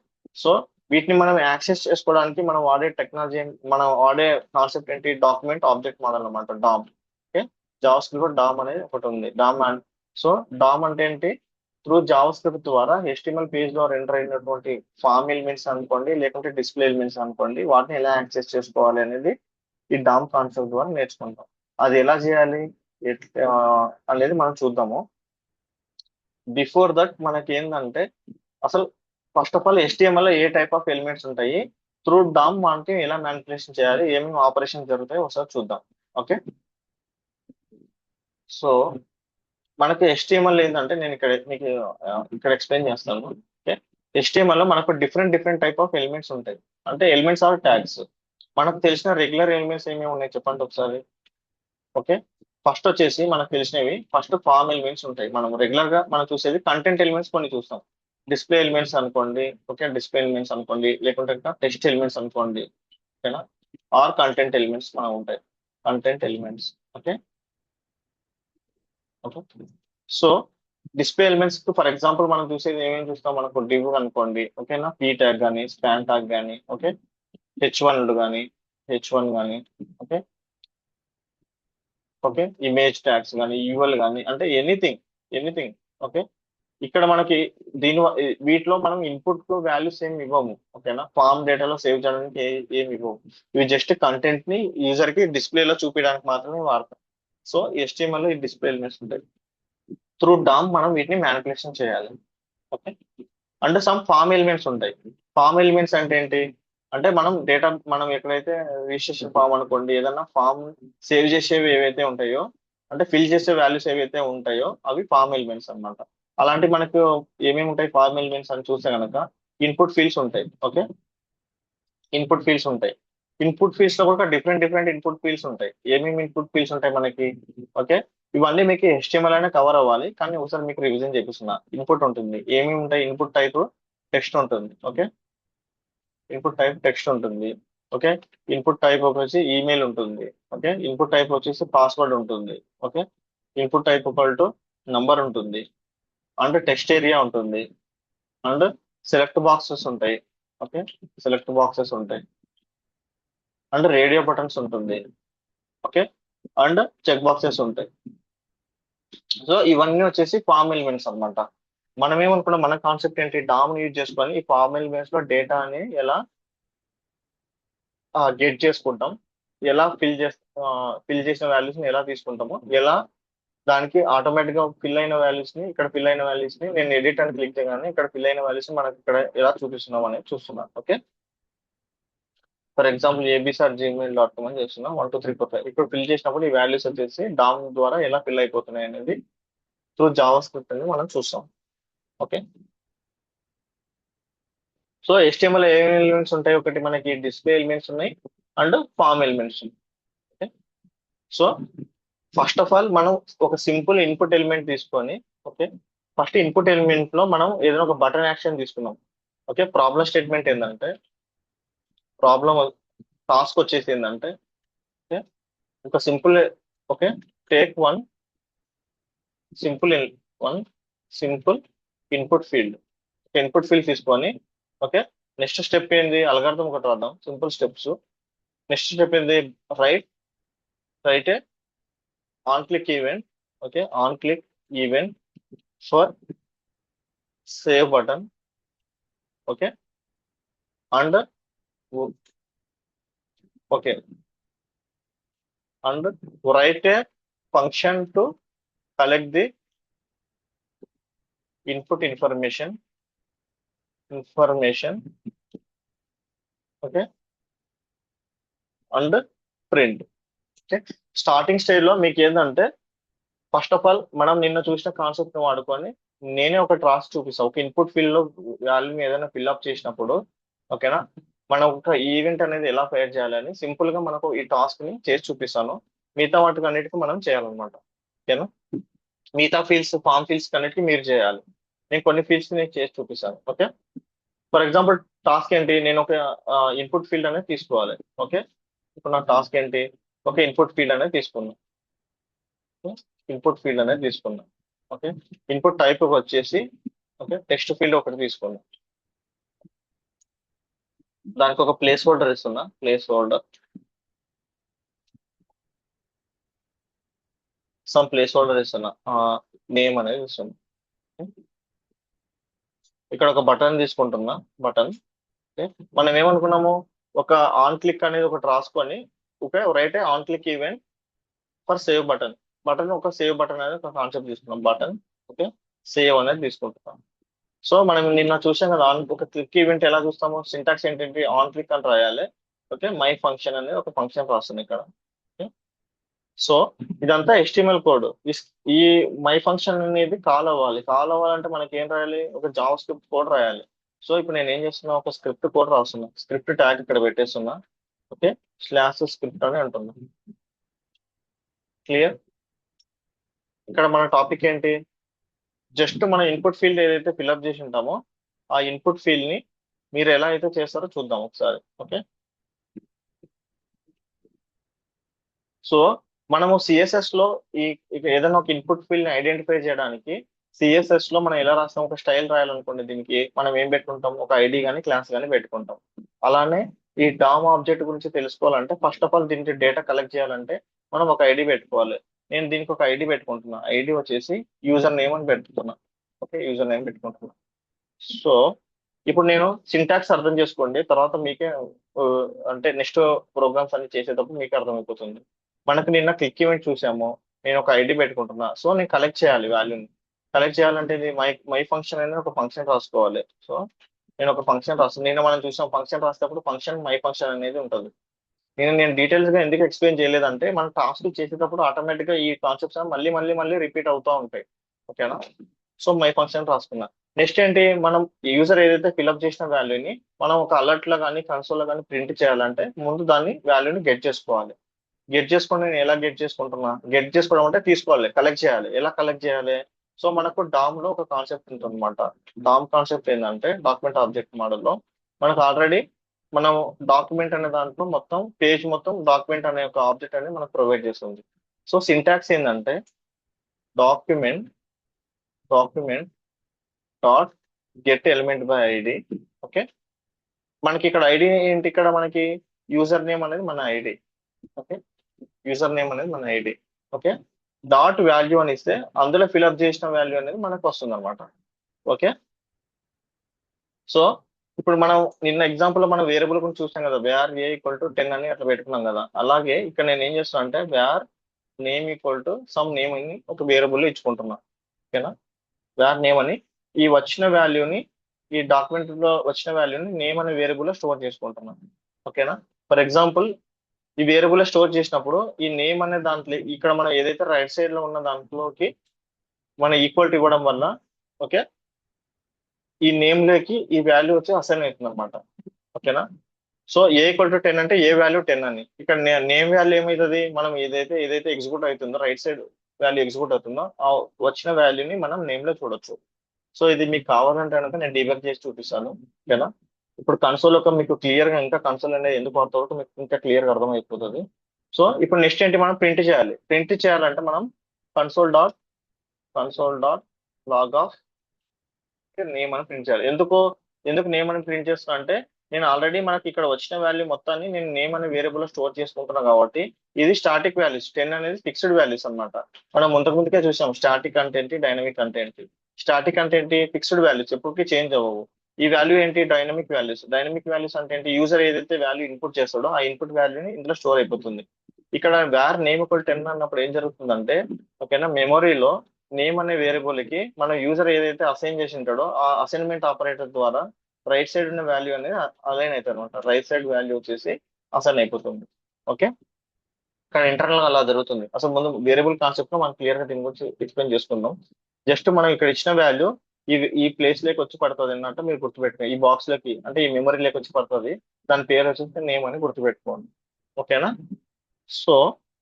సో వీటిని మనం యాక్సెస్ చేసుకోవడానికి మనం వాడే టెక్నాలజీ, మనం వాడే కాన్సెప్ట్ ఏంటి, డాక్యుమెంట్ ఆబ్జెక్ట్ మోడల్ అనమాట, DOM. Okay, JavaScript DOM అనేది ఒకటి ఉంది, డామ్. సో డామ్ అంటే ఏంటి, త్రూ జావా స్క్రిప్ట్ ద్వారా HTML పేజ్ లో ఎంటర్ అయినటువంటి ఫామ్ ఎలిమెంట్స్ అనుకోండి, లేకుంటే డిస్ప్లే ఎలిమెంట్స్ అనుకోండి, వాటిని ఎలా యాక్సెస్ చేసుకోవాలి అనేది ఈ డామ్ కాన్సెప్ట్ ద్వారా నేర్చుకుంటాం. అది ఎలా చేయాలి, అనేది మనం చూద్దాము. బిఫోర్ దట్ మనకి ఏంటంటే అసలు ఫస్ట్ ఆఫ్ ఆల్ HTML లో ఏ టైప్ ఆఫ్ ఎలిమెంట్స్ ఉంటాయి, త్రూ డామ్ మనకి ఎలా మ్యానిపులేషన్ చేయాలి, ఏమేమి ఆపరేషన్ జరుగుతాయి ఒకసారి చూద్దాం. ఓకే, సో మనకి HTML ఏంటంటే నేను ఇక్కడ మీకు ఇక్కడ ఎక్స్ప్లెయిన్ చేస్తాను. ఓకే, HTML లో మనకు different different type of elements ఉంటాయి. అంటే ఎలిమెంట్స్ ఆర్ ట్యాగ్స్. మనకు తెలిసిన రెగ్యులర్ ఎలిమెంట్స్ ఏమేమి ఉన్నాయి చెప్పండి ఒకసారి. ఓకే, ఫస్ట్ వచ్చేసి మనకు తెలిసినవి ఫస్ట్ ఫార్మ్ ఎలిమెంట్స్ ఉంటాయి. మనం రెగ్యులర్ గా మనం చూసేది కంటెంట్ ఎలిమెంట్స్ కొన్ని చూస్తాం. డిస్ప్లే ఎలిమెంట్స్ అనుకోండి, ఓకే, డిస్ప్లే ఎలిమెంట్స్ అనుకోండి, లేకుంటే టెక్స్ట్ ఎలిమెంట్స్ అనుకోండి, ఓకేనా, ఆర్ కంటెంట్ ఎలిమెంట్స్ మనం ఉంటాయి. Content elements, okay. Okay, so display elements for example మనం చూసేది ఏమేమి చూస్తాం, మనకు డివ్ అనుకోండి, ఓకేనా, పీ ట్యాగ్ కానీ స్పాన్ ట్యాగ్ కానీ, ఓకే, H1 కానీ H1 కానీ, ఓకే, ఓకే, ఇమేజ్ ట్యాగ్స్ కానీ యూఎల్ కానీ, అంటే ఎనీథింగ్, ఎనీథింగ్. ఓకే, ఇక్కడ మనకి వీటిలో మనం ఇన్పుట్ వాల్యూస్ ఏమి ఇవ్వము, ఓకేనా, ఫామ్ డేటాలో సేవ్ చేయడానికి ఏమి ఇవ్వము. ఇవి జస్ట్ కంటెంట్ ని యూజర్ కి డిస్ప్లేలో చూపించడానికి మాత్రమే వాడతాం. సో HTML లో ఈ డిస్ప్లే ఎలిమెంట్స్ ఉంటాయి. త్రూ డామ్ మనం వీటిని మ్యానిపులేషన్ చేయాలి. ఓకే, అంటే సమ్ ఫామ్ ఎలిమెంట్స్ ఉంటాయి. ఫామ్ ఎలిమెంట్స్ అంటే ఏంటి అంటే మనం డేటా మనం ఎక్కడైతే రిజిస్ట్రేషన్ ఫామ్ అనుకోండి, ఏదైనా ఫామ్ సేవ్ చేసేవి ఏవైతే ఉంటాయో, అంటే ఫిల్ చేసే వాల్యూస్ ఏవైతే ఉంటాయో అవి ఫామ్ ఎలిమెంట్స్ అన్నమాట. అలాంటి మనకు ఏమేమి ఉంటాయి ఫార్మ్ ఎలిమెంట్స్ అని చూస్తే కనుక ఇన్పుట్ ఫీల్డ్స్ ఉంటాయి. ఓకే, ఇన్పుట్ ఫీల్డ్స్ ఉంటాయి. ఇన్పుట్ ఫీల్డ్స్ లో కూడా డిఫరెంట్ డిఫరెంట్ ఇన్పుట్ ఫీల్డ్స్ ఉంటాయి. ఏమేమి ఇన్పుట్ ఫీల్డ్స్ ఉంటాయి మనకి. ఓకే, ఇవన్నీ మీకు HTML అనే కవర్ అవ్వాలి, కానీ ఒకసారి మీకు రివిజన్ చేపిస్తున్నా. ఇన్పుట్ ఉంటుంది, ఏమేమి ఉంటాయి, ఇన్పుట్ టైప్ టెక్స్ట్ ఉంటుంది. ఓకే, ఇన్పుట్ టైప్ టెక్స్ట్ ఉంటుంది. ఓకే, ఇన్పుట్ టైప్ వచ్చేసి ఈమెయిల్ ఉంటుంది. ఓకే, ఇన్పుట్ టైప్ వచ్చేసి పాస్వర్డ్ ఉంటుంది. Okay, input type to number ఉంటుంది, అండ్ టెక్స్ట్ ఏరియా ఉంటుంది, అండ్ సెలెక్ట్ బాక్సెస్ ఉంటాయి. ఓకే, సెలెక్ట్ బాక్సెస్ ఉంటాయి, అండ్ రేడియో బటన్స్ ఉంటుంది. ఓకే, అండ్ చెక్ బాక్సెస్ ఉంటాయి. సో ఇవన్నీ వచ్చేసి ఫార్మ్ ఎలిమెంట్స్ అన్నమాట. మనం ఏమనుకున్నాం, మన కాన్సెప్ట్ ఏంటి, డామ్ యూజ్ చేసుకొని ఈ ఫార్మ్ ఎలిమెంట్స్ లో డేటాని ఎలా గెట్ చేసుకుంటాం, ఎలా ఫిల్ చేసిన వాల్యూస్ ని ఎలా తీసుకుంటాము, ఎలా దానికి ఆటోమేటిక్ గా ఫిల్ అయిన వాల్యూస్ ని, ఇక్కడ ఫిల్ అయిన వాల్యూస్ ని నేను ఎడిట్ అని క్లిక్ చేయగానే ఇక్కడ ఫిల్ అయిన వాల్యూస్ ని మనకి ఇక్కడ ఎలా చూపిస్తున్నాం అనేది చూస్తున్నాం. ఓకే, ఫర్ ఎగ్జాంపుల్ absar@gmail.com అని చేస్తున్నాం 1 2 3 4 5. ఇక్కడ ఫిల్ చేసినప్పుడు ఈ వాల్యూస్ వచ్చేసి డామ్ ద్వారా ఎలా ఫిల్ అయిపోతున్నాయి అనేది త్రూ జావా స్క్రిప్ట్ అని మనం చూస్తాం. ఓకే, సో HTML ఏ ఎలిమెంట్స్ ఉంటాయి, ఒకటి మనకి డిస్ప్లే ఎలిమెంట్స్ ఉన్నాయి అండ్ ఫార్మ్ ఎలిమెంట్స్ ఉన్నాయి. Okay, so first of all మనం ఒక సింపుల్ ఇన్పుట్ ఎలిమెంట్ తీసుకొని, ఓకే, ఫస్ట్ ఇన్పుట్ ఎలిమెంట్ లో మనం ఏదైనా ఒక బటన్ యాక్షన్ తీసుకున్నాం. ఓకే, ప్రాబ్లం స్టేట్మెంట్ ఏంటంటే, ప్రాబ్లం టాస్క్ వచ్చేసి ఏంటంటే, ఓకే, ఒక simple, okay, take simple one simple input field. Input field తీసుకొని, ఓకే, నెక్స్ట్ స్టెప్ ఏంది, అల్గారిథం ఒకటి రాద్దాం, సింపుల్ స్టెప్స్. నెక్స్ట్ స్టెప్ ఏంది, right right on click event. Okay, on click event for save button. Okay, and okay, and write a function to collect the input information. Okay, and print. Okay, starting stage లో మీకు ఏంటంటే ఫస్ట్ ఆఫ్ ఆల్ మనం నిన్న చూసిన కాన్సెప్ట్ వాడుకొని నేనే ఒక టాస్క్ చూపిస్తాను. ఒక ఇన్పుట్ ఫీల్డ్ లో వాల్యూని ఏదైనా ఫిల్అప్ చేసినప్పుడు, ఓకేనా, మనం ఒక ఈవెంట్ అనేది ఎలా ఫైర్ చేయాలని సింపుల్ గా మనకు ఈ టాస్క్ ని చేసి చూపిస్తాను. మిగతా వాటికి అన్నిటికీ మనం చేయాలన్నమాట. ఓకేనా, మిగతా ఫీల్డ్స్ ఫామ్ ఫీల్డ్స్ అన్నిటికీ మీరు చేయాలి. నేను కొన్ని ఫీల్డ్స్ నేను చేసి చూపిస్తాను. ఓకే, ఫర్ ఎగ్జాంపుల్ టాస్క్ ఏంటి, నేను ఒక ఇన్పుట్ ఫీల్డ్ అనేది తీసుకోవాలి. ఓకే, ఇప్పుడు నా టాస్క్ ఏంటి, ఒక ఇన్పుట్ ఫీల్డ్ అనేది తీసుకున్నాం. ఇన్పుట్ ఫీల్డ్ అనేది తీసుకున్నాం. ఓకే, ఇన్పుట్ టైప్ వచ్చేసి, ఓకే, టెక్స్ట్ ఫీల్డ్ ఒకటి తీసుకున్నాం. దానికి ఒక ప్లేస్ హోల్డర్ ఇస్తున్నా, place holder, some place holder ఇస్తున్నా, నేమ్ అనేది ఇస్తున్నా. ఇక్కడ ఒక బటన్ తీసుకుంటున్నా, బటన్. ఓకే, మనం ఏమనుకున్నాము, ఒక ఆన్ క్లిక్ అనేది ఒకటి రాసుకొని, okay, right on click event for save button. Button ఒక సేవ్ బటన్ అనేది ఒక కాన్సెప్ట్ తీసుకున్నాం. బటన్ ఓకే, సేవ్ అనేది తీసుకుంటున్నాం. సో మనం నిన్న చూసాం కదా, ఆన్ ఒక క్లిక్ ఈవెంట్ ఎలా చూస్తాము, సింటాక్స్ ఏంటంటే ఆన్ క్లిక్ అని రాయాలి. ఓకే, మై ఫంక్షన్ అనేది ఒక ఫంక్షన్ రాస్తుంది ఇక్కడ. ఓకే, సో ఇదంతా HTML కోడ్. ఈ మై ఫంక్షన్ అనేది కాల్ అవ్వాలంటే మనకి ఏం రాయాలి, ఒక జావా స్క్రిప్ట్ కోడ్ రాయాలి. సో ఇప్పుడు నేను ఏం చేస్తున్నా, ఒక స్క్రిప్ట్ కోడ్ రాస్తున్నా, స్క్రిప్ట్ ట్యాగ్ ఇక్కడ పెట్టేస్తున్నా. ఓకే, స్లాష్ స్క్రిప్ట్ అని అంటున్నా. క్లియర్? ఇక్కడ మన టాపిక్ ఏంటి, జస్ట్ మన ఇన్పుట్ ఫీల్డ్ ఏదైతే ఫిల్అప్ చేసి ఉంటామో ఆ ఇన్పుట్ ఫీల్డ్ ని మీరు ఎలా అయితే చేస్తారో చూద్దాం ఒకసారి. ఓకే, సో మనము సిఎస్ఎస్ లో ఈ ఏదైనా ఒక ఇన్పుట్ ఫీల్డ్ ని ఐడెంటిఫై చేయడానికి సిఎస్ఎస్ లో మనం ఎలా రాస్తాం, ఒక స్టైల్ రాయాలనుకోండి, దీనికి మనం ఏం పెట్టుకుంటాం, ఒక ఐడి కానీ క్లాస్ కానీ పెట్టుకుంటాం. అలానే ఈ డామ్ ఆబ్జెక్ట్ గురించి తెలుసుకోవాలంటే ఫస్ట్ ఆఫ్ ఆల్ దీనికి డేటా కలెక్ట్ చేయాలంటే మనం ఒక ఐడి పెట్టుకోవాలి. నేను దీనికి ఒక ఐడి పెట్టుకుంటున్నా, ఐడి వచ్చేసి యూజర్ నేమ్ అని పెట్టుకున్నా. ఓకే, యూజర్ నేమ్ పెట్టుకుంటున్నా. సో ఇప్పుడు నేను సింటాక్స్ అర్థం చేసుకోండి, తర్వాత మీకే ఆ, అంటే నెక్స్ట్ ప్రోగ్రామ్స్ అన్ని చేసేటప్పుడు మీకు అర్థమైపోతుంది. మనకు నిన్న క్లిక్ ఈవెంట్ చూసాము, నేను ఒక ఐడి పెట్టుకుంటున్నా. సో నేను కలెక్ట్ చేయాలి వాల్యూని. కలెక్ట్ చేయాలంటే ఇది మై మై ఫంక్షన్ అనేది ఒక ఫంక్షన్ రాసుకోవాలి. సో నేను ఒక ఫంక్షన్ రాస్తాను. నిన్న మనం చూసాం ఫంక్షన్ రాసేటప్పుడు ఫంక్షన్ మై ఫంక్షన్ అనేది ఉంటుంది. నేను డీటెయిల్స్ గా ఎందుకు ఎక్స్ప్లెయిన్ చేయలేదంటే మనం టాస్క్ చేసేటప్పుడు ఆటోమేటిక్ గా ఈ కాన్సెప్ట్స్ మళ్ళీ మళ్ళీ మళ్ళీ రిపీట్ అవుతూ ఉంటాయి. ఓకేనా? సో మై ఫంక్షన్ రాసుకున్నా. నెక్స్ట్ ఏంటి, మనం యూజర్ ఏదైతే ఫిల్అప్ చేసిన వాల్యూని మనం ఒక అలర్ట్ లో కానీ కన్సోల్ లో కానీ ప్రింట్ చేయాలంటే ముందు దాన్ని వాల్యూని గెట్ చేసుకోవాలి. గెట్ చేసుకొని నేను ఎలా గెట్ చేసుకుంటున్నా, గెట్ చేసుకోవడం అంటే తీసుకోవాలి, కలెక్ట్ చేయాలి. ఎలా కలెక్ట్ చేయాలి, సో మనకు డామ్ లో ఒక కాన్సెప్ట్ ఉంటుంది అనమాట. డామ్ కాన్సెప్ట్ ఏంటంటే డాక్యుమెంట్ ఆబ్జెక్ట్ మోడల్లో మనకు ఆల్రెడీ మనం డాక్యుమెంట్ అనే దాంట్లో మొత్తం పేజ్ మొత్తం డాక్యుమెంట్ అనే ఒక ఆబ్జెక్ట్ అనేది మనకు ప్రొవైడ్ చేస్తుంది. సో సింటాక్స్ ఏంటంటే document document dot get element by ID. Okay, మనకి ఇక్కడ ఐడి ఏంటి, ఇక్కడ మనకి యూజర్ నేమ్ అనేది మన ఐడి. ఓకే, యూజర్ నేమ్ అనేది మన ఐడి. ఓకే, డాట్ వాల్యూ అని ఇస్తే అందులో ఫిల్అప్ చేసిన వాల్యూ అనేది మనకు వస్తుంది అనమాట. ఓకే, సో ఇప్పుడు మనం నిన్న ఎగ్జాంపుల్ లో మనం వేరియబుల్ గురించి చూసాం కదా, వేర్ ఏ ఈక్వల్ టు 10 అని అట్లా పెట్టుకున్నాం కదా. అలాగే ఇక్కడ నేను ఏం చేస్తున్నా అంటే var name equal to some name అని ఒక వేరియబుల్ ఇచ్చుకుంటున్నా. ఓకేనా, వేర్ నేమ్ అని ఈ వచ్చిన వాల్యూని, ఈ డాక్యుమెంట్ లో వచ్చిన వాల్యూని నేమ్ అనే వేరియబుల్ లో స్టోర్ చేసుకుంటున్నాను. ఓకేనా, ఫర్ ఎగ్జాంపుల్ ఈ వేరియబుల్ లో స్టోర్ చేసినప్పుడు ఈ నేమ్ అనే దాంట్లో ఇక్కడ మనం ఏదైతే రైట్ సైడ్ లో ఉన్న దాంట్లోకి మన ఈక్వల్ ఇవ్వడం వల్ల ఓకే, ఈ నేమ్ లోకి ఈ వాల్యూ వచ్చి అసైన్ అవుతుంది అనమాట. ఓకేనా, సో ఏ ఈక్వల్ టు 10 అంటే ఏ వాల్యూ 10 అని. ఇక్కడ నేమ్ వాల్యూ ఏమవుతుంది, మనం ఏదైతే ఎగ్జిక్యూట్ అవుతుందో రైట్ సైడ్ వాల్యూ ఎగ్జిక్యూట్ అవుతుందో ఆ వచ్చిన వాల్యూని మనం నేమ్ లో చూడొచ్చు. సో ఇది మీకు కావాలంటే కనుక నేను డీబగ్ చేసి చూపిస్తాను. ఓకేనా, ఇప్పుడు కన్సోల్ ఒక మీకు క్లియర్ గా ఇంకా కన్సోల్ అనేది ఎందుకు వాడతారో మీకు ఇంకా క్లియర్ గా అర్థమైపోతుంది. సో ఇప్పుడు నెక్స్ట్ ఏంటి, మనం ప్రింట్ చేయాలి. ప్రింట్ చేయాలంటే మనం console dot log of name అని ప్రింట్ చేయాలి. ఎందుకు నేమ్ అని ప్రింట్ చేస్తున్నా అంటే నేను ఆల్రెడీ మనకి ఇక్కడ వచ్చిన వాల్యూ మొత్తాన్ని నేను నేమ్ అనే వేరియబుల్ లో స్టోర్ చేసుకుంటున్నా కాబట్టి ఇది స్టాటిక్ వాల్యూస్. 10 అనేది ఫిక్స్డ్ వాల్యూస్ అన్నమాట. మనం ముందుకే చూసాం స్టాటిక్ అంటే ఏంటి, డైనమిక్ అంటే ఏంటి. స్టాటిక్ అంటే ఏంటి, ఫిక్స్డ్ వాల్యూస్, ఎప్పటికీ చేంజ్ అవ్వవు. ఈ వాల్యూ ఏంటి, డైనమిక్ వాల్యూస్. డైనమిక్ వాల్యూస్ అంటే ఏంటి, యూజర్ ఏదైతే వాల్యూ ఇన్పుట్ చేస్తాడో ఆ ఇన్పుట్ వాల్యూని ఇందులో స్టోర్ అయిపోతుంది. ఇక్కడ వేర్ నేమ్ ఈక్వల్ 10 అన్నప్పుడు ఏం జరుగుతుందంటే ఓకేనా, మెమొరీలో నేమ్ అనే వేరియబుల్ కి మనం యూజర్ ఏదైతే అసైన్ చేసి ఉంటాడో ఆ అసైన్మెంట్ ఆపరేటర్ ద్వారా రైట్ సైడ్ ఉన్న వాల్యూ అనేది అలైన్ అవుతుంది అనమాట. రైట్ సైడ్ వాల్యూ వచ్చేసి అసైన్ అయిపోతుంది. ఓకే, కానీ ఇంటర్నల్ గా అలా జరుగుతుంది. అసలు ముందు వేరియబుల్ కాన్సెప్ట్ లో మనం క్లియర్ గా దీని గురించి ఎక్స్ప్లెయిన్ చేసుకుందాం. జస్ట్ మనం ఇక్కడ ఇచ్చిన వాల్యూ ఈ ప్లేస్ లోకి వచ్చి పడుతుంది అన్నట్టు మీరు గుర్తుపెట్టుకోండి. ఈ బాక్స్ లోకి అంటే ఈ మెమరీ లోకి వచ్చి పడుతుంది. దాని పేరు వచ్చేసి నేమ్ అని గుర్తుపెట్టుకోండి. ఓకేనా, సో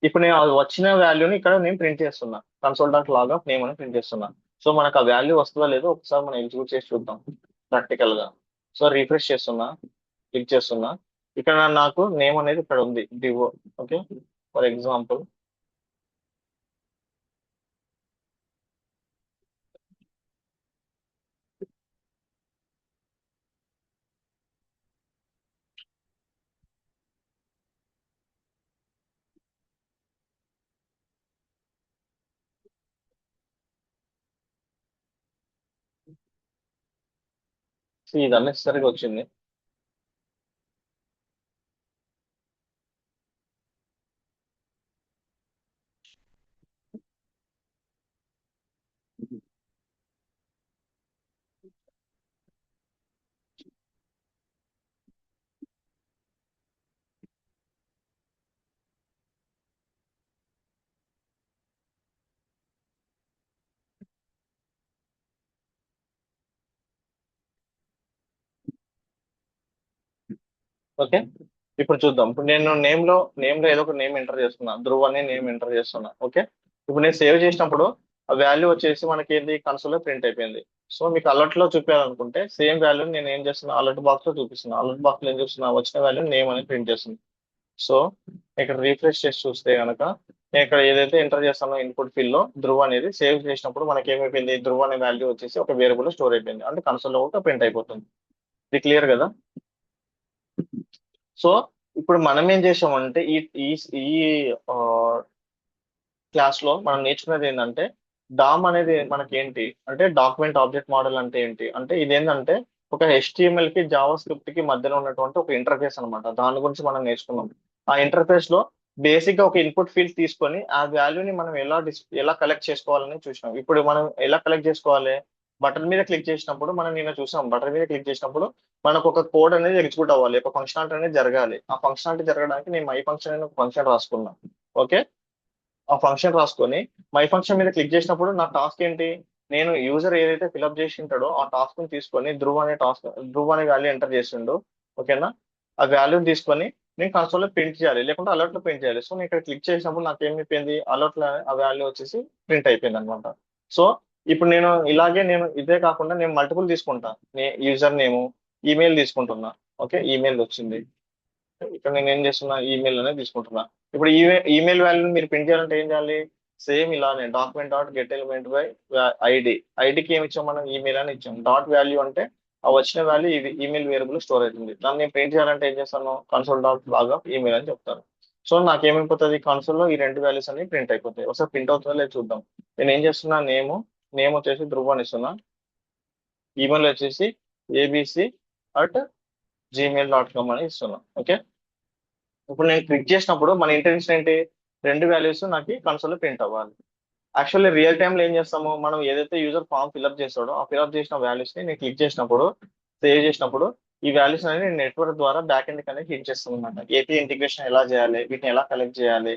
ఇప్పుడు నేను అది వచ్చిన వాల్యూని ఇక్కడ నేను ప్రింట్ చేస్తున్నా, console dot log of name అని ప్రింట్ చేస్తున్నా. సో మనకు ఆ వాల్యూ వస్తుందా లేదో ఒకసారి మనం ఎగ్జిక్యూట్ చేసి చూద్దాం ప్రాక్టికల్ గా. సో రీఫ్రెష్ చేస్తున్నా, క్లిక్ చేస్తున్నా, ఇక్కడ నాకు నేమ్ అనేది ఇక్కడ ఉంది డివో. ఓకే, ఫర్ ఎగ్జాంపుల్ ఇది అన్నెసరిగా వచ్చింది. ఓకే, ఇప్పుడు చూద్దాం. ఇప్పుడు నేను నేమ్ లో ఏదో ఒక నేమ్ ఎంటర్ చేస్తున్నా, ధ్రువ్ అనే నేమ్ ఎంటర్ చేస్తున్నా. ఓకే, ఇప్పుడు నేను సేవ్ చేసినప్పుడు ఆ వాల్యూ వచ్చేసి మనకి ఏంది కన్సోల్ లో ప్రింట్ అయిపోయింది. సో మీకు అలర్ట్ లో చూపించాలనుకుంటే సేమ్ వాల్యూ నేను ఏం చేస్తున్నా, అలర్ట్ బాక్స్ లో చూపిస్తున్నా. అలర్ట్ బాక్స్ లో ఏం చూస్తున్నా, వచ్చిన వాల్యూ నేమ్ అనేది ప్రింట్ చేస్తుంది. సో ఇక్కడ రీఫ్రెష్ చేసి చూస్తే కనుక నేను ఇక్కడ ఏదైతే ఎంటర్ చేస్తానో ఇన్పుట్ ఫీల్డ్ లో ధ్రువ్ అనేది సేవ్ చేసినప్పుడు మనకి ఏమైపోయింది, ధ్రువ్ అనే వాల్యూ వచ్చేసి ఒక వేరియబుల్ లో స్టోర్ అయిపోయింది, అంటే కన్సోల్ లో కూడా ప్రింట్ అయిపోతుంది. ఇది క్లియర్ కదా? సో ఇప్పుడు మనం ఏం చేసామంటే ఈ ఈ ఈ క్లాస్ లో మనం నేర్చుకునేది ఏంటంటే డామ్ అనేది మనకి ఏంటి అంటే డాక్యుమెంట్ ఆబ్జెక్ట్ మోడల్ అంటే ఏంటి అంటే ఇదేంటంటే ఒక HTML కి జావా స్క్రిప్ట్ కి మధ్యలో ఉన్నటువంటి ఒక ఇంటర్ఫేస్ అన్నమాట. దాని గురించి మనం నేర్చుకున్నాం. ఆ ఇంటర్ఫేస్ లో బేసిక్ గా ఒక ఇన్పుట్ ఫీల్డ్ తీసుకొని ఆ వాల్యూని మనం ఎలా కలెక్ట్ చేసుకోవాలని చూసినాం. ఇప్పుడు మనం ఎలా కలెక్ట్ చేసుకోవాలి, బటన్ మీద క్లిక్ చేసినప్పుడు మనం నిన్న చూసాం. బటన్ మీద క్లిక్ చేసినప్పుడు మనకు ఒక కోడ్ అనేది ఎగ్జిక్యూట్ అవ్వాలి, ఒక ఫంక్షనాలిటీ అనేది జరగాలి. ఆ ఫంక్షనాలిటీ జరగడానికి నేను మై ఫంక్షన్ అనే ఒక ఫంక్షన్ రాసుకున్నాను. ఓకే, ఆ ఫంక్షన్ రాసుకొని మై ఫంక్షన్ మీద క్లిక్ చేసినప్పుడు నా టాస్క్ ఏంటి, నేను యూజర్ ఏదైతే ఫిల్అప్ చేసి ఉంటాడో ఆ టాస్క్ ని తీసుకొని ధ్రువ్ అనే వాల్యూ ఎంటర్ చేసిండు. ఓకేనా, ఆ వాల్యూని తీసుకొని నేను కన్సోల్ లో ప్రింట్ చేయాలి, లేకుంటే అలర్ట్ లో ప్రింట్ చేయాలి. సో నేను ఇక్కడ క్లిక్ చేసినప్పుడు నాకు ఏమైపోయింది, అలర్ట్ లో ఆ వాల్యూ వచ్చేసి ప్రింట్ అయిపోయింది అనమాట. సో ఇప్పుడు నేను ఇదే కాకుండా నేను మల్టిపుల్ తీసుకుంటా. యూజర్ నేమ్, ఈమెయిల్ తీసుకుంటున్నా. ఓకే, ఈమెయిల్ వచ్చింది. ఇక్కడ నేను ఏం చేస్తున్నా, ఈమెయిల్ అనేది తీసుకుంటున్నా. ఇప్పుడు ఈమెయిల్ వాల్యూని మీరు ప్రింట్ చేయాలంటే ఏం చేయాలి, సేమ్ ఇలానే document dot get element by ID. ఐడికి ఏమి ఇచ్చాం మనం, ఈమెయిల్ అని ఇచ్చాం. డాట్ వాల్యూ అంటే ఆ వచ్చిన వాల్యూ ఇది ఈమెయిల్ వేరియబుల్ స్టోర్ అవుతుంది. దాన్ని నేను ప్రింట్ చేయాలంటే ఏం చేస్తాను, console dot log of email అని చెప్తాను. సో నాకేమైపోతుంది, కన్సోల్ లో ఈ రెండు వాల్యూస్ అన్ని ప్రింట్ అయిపోతాయి. ఒకసారి ప్రింట్ అవుతుందో లేదు చూద్దాం. నేను ఏం చేస్తున్నా, నేమ్ వచ్చేసి ధ్రువ్ అని ఇస్తున్నా. ఈమెయిల్ వచ్చేసి abc@gmail.com అని ఇస్తున్నా. ఓకే, ఇప్పుడు నేను క్లిక్ చేసినప్పుడు మన ఇంటెన్షన్ ఏంటి, రెండు వాల్యూస్ నాకు కన్సోల్ లో ప్రింట్ అవ్వాలి. యాక్చువల్లీ రియల్ టైమ్ లో ఏం చేస్తాము, మనం ఏదైతే యూజర్ ఫామ్ ఫిల్అప్ చేస్తాడో ఆ ఫిల్అప్ చేసిన వాల్యూస్ ని నేను క్లిక్ చేసినప్పుడు, సేవ్ చేసినప్పుడు ఈ వాల్యూస్ అనేది నేను నెట్వర్క్ ద్వారా బ్యాక్ ఎండ్ కనెక్ట్ హిట్ చేస్తాను అనమాట. ఏపీ ఇంటిగ్రేషన్ ఎలా చేయాలి, వీటిని ఎలా కలెక్ట్ చేయాలి,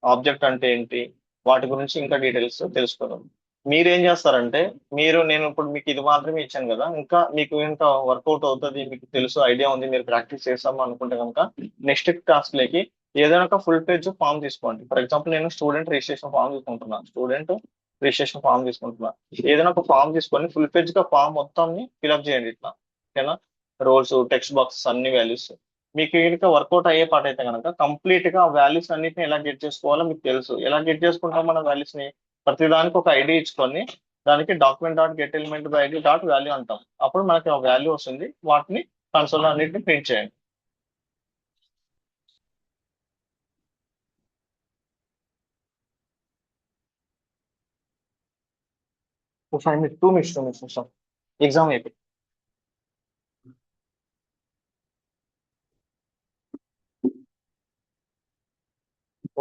ఆబ్జెక్ట్ అంటే ఏంటి, వాటి గురించి ఇంకా డీటెయిల్స్ తెలుసుకోవడం. మీరు ఏం చేస్తారంటే, నేను ఇప్పుడు మీకు ఇది మాత్రమే ఇచ్చాను కదా, ఇంకా వర్కౌట్ అవుతుంది, మీకు తెలుసు, ఐడియా ఉంది, మీరు ప్రాక్టీస్ చేస్తాము అనుకుంటే కనుక నెక్స్ట్ టాస్క్ లేకి ఏదైనా ఒక ఫుల్ పేజ్ ఫామ్ తీసుకోండి. ఫర్ ఎగ్జాంపుల్ నేను స్టూడెంట్ రిజిస్ట్రేషన్ ఫామ్ తీసుకుంటున్నా. ఏదైనా ఒక ఫామ్ తీసుకొని ఫుల్ పేజ్ గా ఫామ్ మొత్తం ఫిల్అప్ చేయండి ఇట్లా. ఓకేనా, రోల్స్, టెక్స్ట్ బాక్సెస్, అన్ని వాల్యూస్ మీకు కనుక వర్కౌట్ అయ్యే పాట అయితే కనుక కంప్లీట్ గా ఆ వాల్యూస్ అన్నిటిని ఎలా గెట్ చేసుకోవాలో మీకు తెలుసు. ఎలా గెట్ చేసుకుంటాం మన వాల్యూస్ ని, ప్రతి దానికి ఒక ఐడి ఇచ్చుకొని దానికి document dot get element by ID dot value అంటాం. అప్పుడు మనకి ఆ వాల్యూ వస్తుంది, వాటిని కన్సోల్ అన్నిటిని ప్రింట్ చేయండి. ఒక 5 మినిట్స్, 2 మినిట్స్ ఎగ్జామ్ అయిపోయి.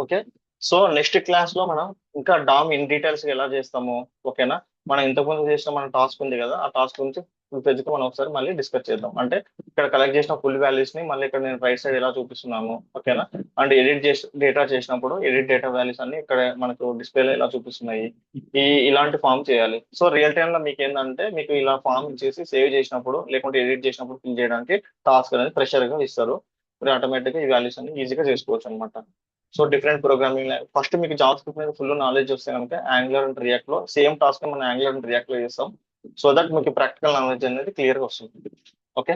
ఓకే, సో నెక్స్ట్ క్లాస్ లో మనం ఇంకా డామ్ ఇన్ డీటెయిల్స్ ఎలా చేస్తాము. ఓకేనా, మనం ఇంతకుముందు చేసిన మన టాస్క్ ఉంది కదా, ఆ టాస్క్ గురించి ఫుల్ పేజ్ మనం ఒకసారి మళ్ళీ డిస్కస్ చేద్దాం. అంటే ఇక్కడ కలెక్ట్ చేసిన ఫుల్ వాల్యూస్ ని మళ్ళీ ఇక్కడ నేను రైట్ సైడ్ ఎలా చూపిస్తున్నాము. ఓకేనా, అండ్ ఎడిట్ చేసి డేటా చేసినప్పుడు ఎడిట్ డేటా వాల్యూస్ అన్ని ఇక్కడ మనకు డిస్ప్లేలో ఎలా చూపిస్తున్నాయి, ఇలాంటి ఫామ్ చేయాలి. సో రియల్ టైమ్ లో మీకు ఏంటంటే మీకు ఇలా ఫామ్ చేసి సేవ్ చేసినప్పుడు లేకుంటే ఎడిట్ చేసినప్పుడు ఫిల్ చేయడానికి టాస్క్ అనేది ప్రెషర్ గా ఇస్తారు. ఆటోమేటిక్ గా ఈ వాల్యూస్ అన్ని ఈజీగా చేసుకోవచ్చు అనమాట. సో డిఫరెంట్ ప్రోగ్రామింగ్ ఫస్ట్ మీకు జావా స్క్రిప్ట్ మీద ఫుల్ నాలెడ్జ్ వస్తే కనుక యాంగులర్ అండ్ రియాక్ట్ లో సేమ్ టాస్క్ మనం యాంగులర్ అండ్ రియాక్ట్ లో చేస్తాం. సో దట్ మీకు ప్రాక్టికల్ నాలెడ్జ్ అనేది క్లియర్ గా వస్తుంది. ఓకే.